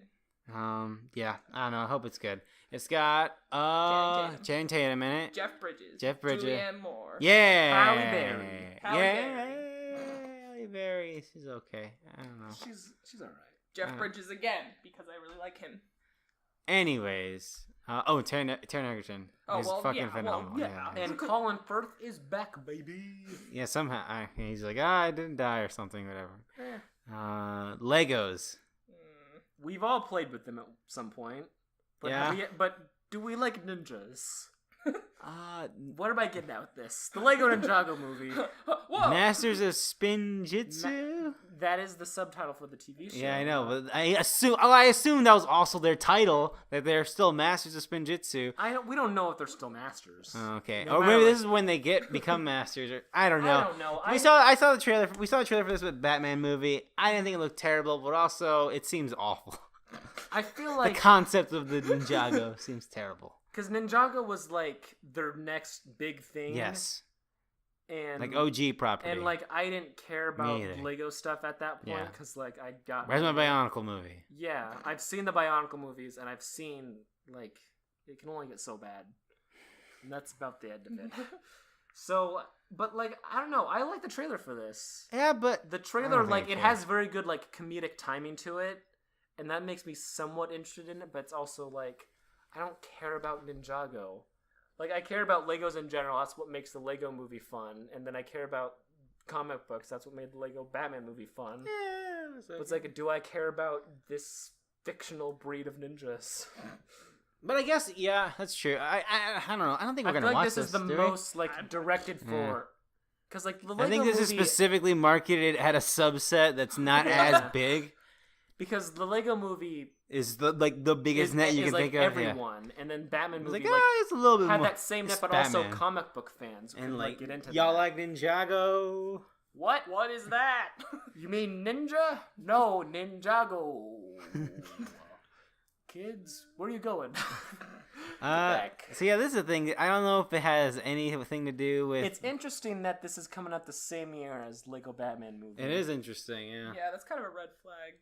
Yeah, I don't know. I hope it's good. It's got Channing Tatum in it. Jeff Bridges. Julianne Moore. Yeah. Halle Berry. Halle Yeah. Halle Berry. She's okay. I don't know. She's alright. Jeff Bridges again, because I really like him. Anyways, Taron Egerton Oh, is well, fucking yeah, well, phenomenal. Yeah, yeah. and Colin Firth is back, baby. Yeah, somehow he's like, I didn't die or something, whatever. Legos. We've all played with them at some point. But Yeah. but do we like ninjas? Uh, What am I getting at with this? The Lego Ninjago movie. Whoa! Masters of Spinjitzu. That is the subtitle for the TV show. Yeah, I know, but I assume that was also their title, that they're still Masters of Spinjitzu. We don't know if they're still masters. Okay, No or matter maybe what. this is when they become masters. Or I don't know. I don't know. I saw the trailer. We saw the trailer for this with Batman movie. I didn't think it looked terrible, but also it seems awful. I feel The like concept of the Ninjago seems terrible. because Ninjago was like their next big thing. Yes, and like OG property. and like I didn't care about either. Lego stuff at that point Yeah. because like I got. Where's my Bionicle movie? Yeah, I've seen the Bionicle movies, and I've seen like it can only get so bad, and that's about the end of it. So, but like I don't know, I like the trailer for this. Yeah, but The I trailer, don't like think it I care. has very good like comedic timing to it, and that makes me somewhat interested in it. But it's also like I don't care about Ninjago. Like I care about Legos in general. That's what makes the Lego movie fun, and then I care about comic books. That's what made the Lego Batman movie fun. Yeah, But it's like, do I care about this fictional breed of ninjas? But I guess that's true. I don't know. I don't think we're I gonna feel like watch this is the do we? most like directed for, because like the Lego I think this movie, is specifically marketed at a subset that's not as big. because the Lego movie is the biggest net you can think of. Everyone, and then Batman movie it's a little bit had more, that same net, but Batman. also comic book fans And could get into y'all that. like Ninjago? What? What is that? You mean ninja? No, Ninjago. Kids, where are you going? Back. So yeah, this is the thing. I don't know if it has anything to do with. It's interesting that this is coming out the same year as Lego Batman movie. It is interesting, yeah. Yeah, that's kind of a red flag.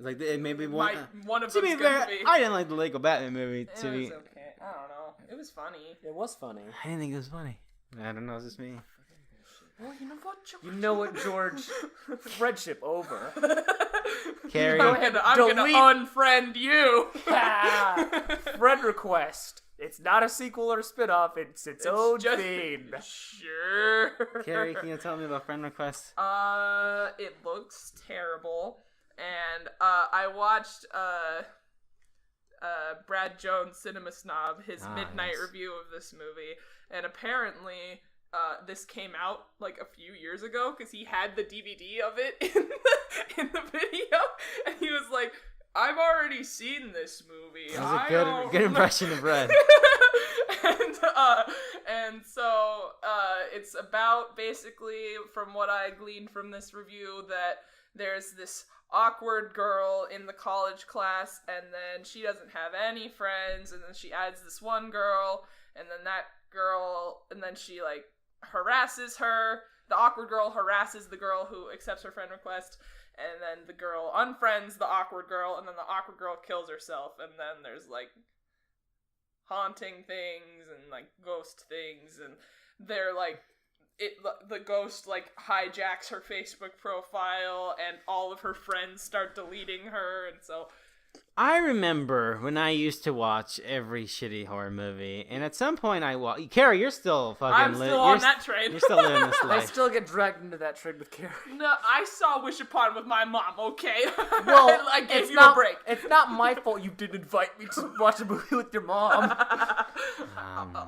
Like it maybe one. One of To them's be gonna fair, be. I didn't like the Lego Batman movie. It was okay. I don't know. It was funny. It was funny. I didn't think it was funny. I don't know. It's just me. Well, you know what, George? You know what, George? Friendship over. Carrie. I'm gonna unfriend you. Friend request. It's not a sequel or a spin-off. It's own thing. Sure. Carrie, can you tell me about friend requests? It looks terrible, and I watched Brad Jones, Cinema Snob, his midnight review of this movie, and apparently this came out like a few years ago because he had the DVD of it in the video, and he was like, I've already seen this movie. That was a good impression of Red. And so it's about, basically, from what I gleaned from this review, that there's this awkward girl in the college class, and then she doesn't have any friends, and then she adds this one girl, and then that girl, and then she like harasses her. The awkward girl harasses the girl who accepts her friend request, and then the girl unfriends the awkward girl, and then the awkward girl kills herself, and then there's like haunting things and like ghost things, and they're like the ghost like hijacks her Facebook profile, and all of her friends start deleting her, and so I remember when I used to watch every shitty horror movie, and at some point Carrie, you're still fucking. I'm still on that train. You're still living this I life. still get dragged into that train with Carrie. No, I saw Wish Upon with my mom. Okay, Well, I gave it's you not a break. It's not my fault you didn't invite me to watch a movie with your mom.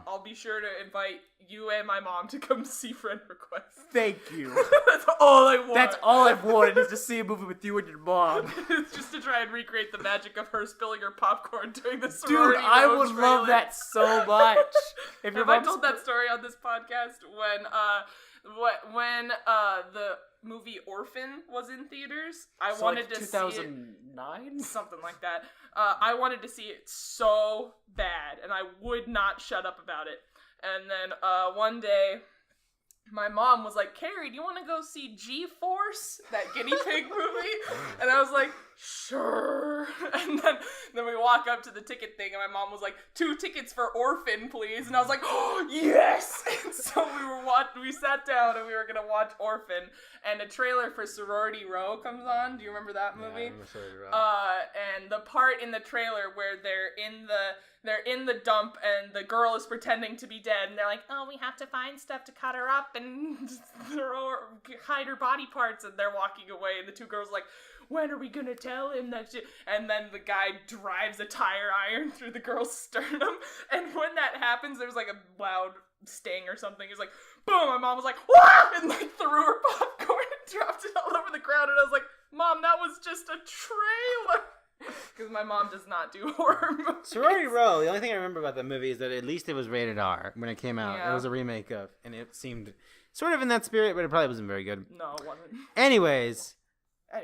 I'll be sure to invite you and my mom to come see Friend Request. Thank you. That's all I want. That's all I've wanted is to see a movie with you and your mom. It's just to try and recreate the magic of her spilling her popcorn during the Dude, sorority I road would trailer. love that so much. If your Have I mom told that story on this podcast when the movie Orphan was in theaters? I wanted to see it. 2009? Something like that. I wanted to see it so bad, and I would not shut up about it. And then one day, my mom was like, Carrie, do you want to go see G-Force, that guinea pig movie? And I was like, sure. And then we walk up to the ticket thing, and my mom was like, 2 tickets for Orphan, please. And I was like, oh, yes! And so we sat down, and we were going to watch Orphan, and a trailer for Sorority Row comes on. Do you remember that movie? Yeah, I remember Sorority Row. And the part in the trailer where they're in the dump, and the girl is pretending to be dead, and they're like, oh, we have to find stuff to cut her up and hide her body parts, and they're walking away, and the 2 girls are like, when are we gonna tell him that shit? And then the guy drives a tire iron through the girl's sternum, and when that happens, there's like a loud sting or something. It's like, boom, my mom was like, wah! And like threw her popcorn and dropped it all over the ground, and I was like, Mom, that was just a trailer! Because my mom does not do horror movies. Sorority Row, the only thing I remember about that movie is that at least it was rated R when it came out. Yeah. It was a remake of, and it seemed sort of in that spirit, but it probably wasn't very good. No, it wasn't. Anyways,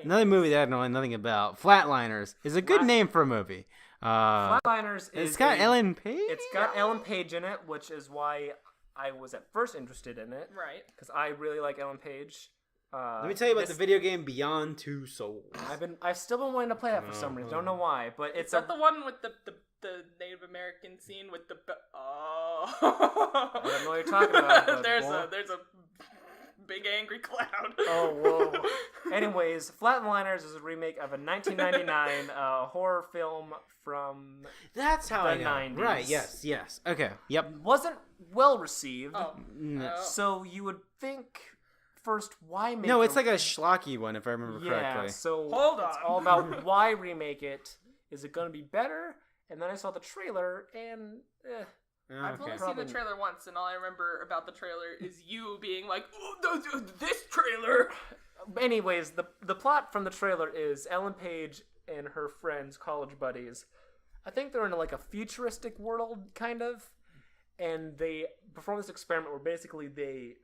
another movie that I don't know nothing about, Flatliners, is a good name for a movie. Flatliners is It's got Ellen Page? It's got Ellen Page in it, which is why I was at first interested in it. Right. Because I really like Ellen Page. Let me tell you about the video game Beyond Two Souls. I've still been wanting to play that for some reason. Don't know why, but it's Is that the one with the Native American scene with the I don't know what you're talking about. But there's a big angry cloud. Oh whoa. Anyways, Flatliners is a remake of a 1999 horror film from That's how the I know. 90s. Right? Yes. Okay. Yep. Wasn't well received. Oh. No. So you would think first, why make No, it's like a schlocky one, if I remember correctly. Yeah, so Hold it's on. all about why remake it. Is it going to be better? And then I saw the trailer, and I've only Okay. seen the trailer once, and all I remember about the trailer is you being like, oh, this trailer. Anyways, the plot from the trailer is Ellen Page and her friends, college buddies. I think they're in like a futuristic world, kind of. And they perform this experiment where basically they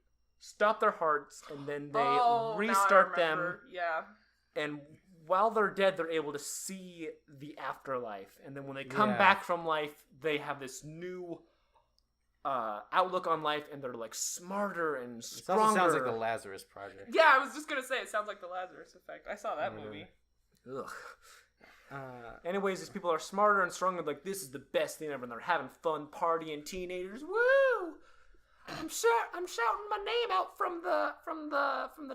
stop their hearts and then they restart them. Yeah. And while they're dead, they're able to see the afterlife. And then when they come back from life, they have this new outlook on life, and they're like smarter and stronger. It also sounds like the Lazarus Project. Yeah, I was just gonna say it sounds like the Lazarus Effect. I saw that movie. Ugh. Anyways, these people are smarter and stronger. Like, this is the best thing ever, and they're having fun, partying, teenagers. Woo! I'm shouting my name out from the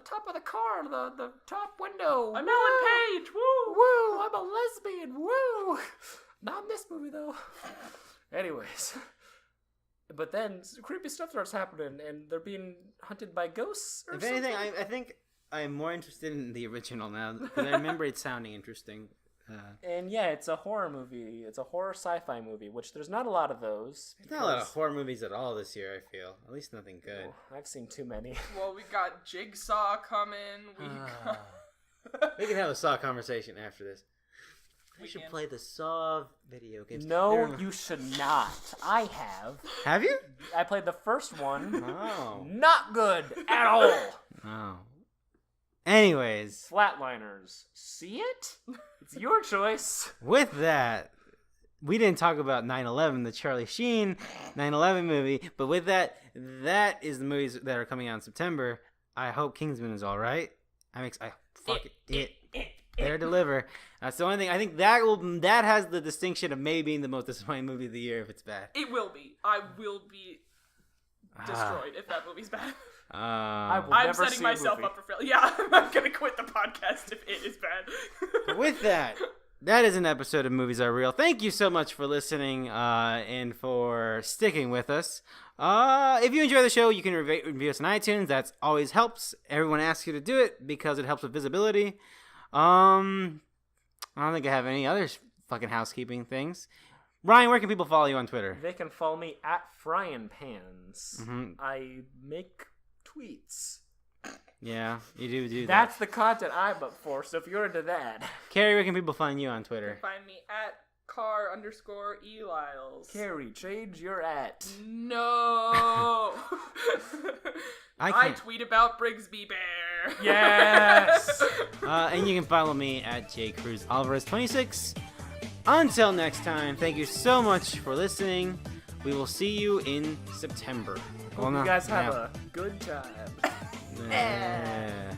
top of the car, the top window. I'm Ellen Page. Woo! Woo! I'm a lesbian. Woo! Not in this movie though. Anyways, but then creepy stuff starts happening, and they're being hunted by ghosts. Or If something. anything, I think I'm more interested in the original now because I remember it sounding interesting. And yeah, it's a horror movie. It's a horror sci-fi movie, which there's not a lot of those. There's not a lot of horror movies at all this year, I feel. At least nothing good. Oh, I've seen too many. Well, we got Jigsaw coming. We can have a Saw conversation after this. We should play the Saw video games. No, you should not. I have. Have you? I played the first one. Oh. Not good at all. Oh. Anyways. Flatliners. See it? It's your choice. With that, we didn't talk about 9/11, the Charlie Sheen 9/11 movie, but with that is the movies that are coming out in September. I hope Kingsman is all right. There deliver. That's the only thing. I think that has the distinction of maybe being the most disappointing movie of the year if it's bad. It will be. I will be destroyed if that movie's bad. I'm setting myself up for failure. Yeah, I'm gonna quit the podcast if it is bad. But with that is an episode of Movies Are Real. Thank you so much for listening and for sticking with us. If you enjoy the show, you can review us on iTunes. That always helps. Everyone asks you to do it because it helps with visibility. I don't think I have any other fucking housekeeping things. Ryan, where can people follow you on Twitter? They can follow me at Frying Pans. Mm-hmm. I make tweets. Yeah, you do that. That's the content I'm up for, so if you're into that. Carrie, where can people find you on Twitter? Find me at car_Eliles. Carrie, change your at. No. I tweet about Brigsby Bear. Yes. And you can follow me at jcruzalvarez26. Until next time, thank you so much for listening. We will see you in September. Hope you guys have a good time. Yeah.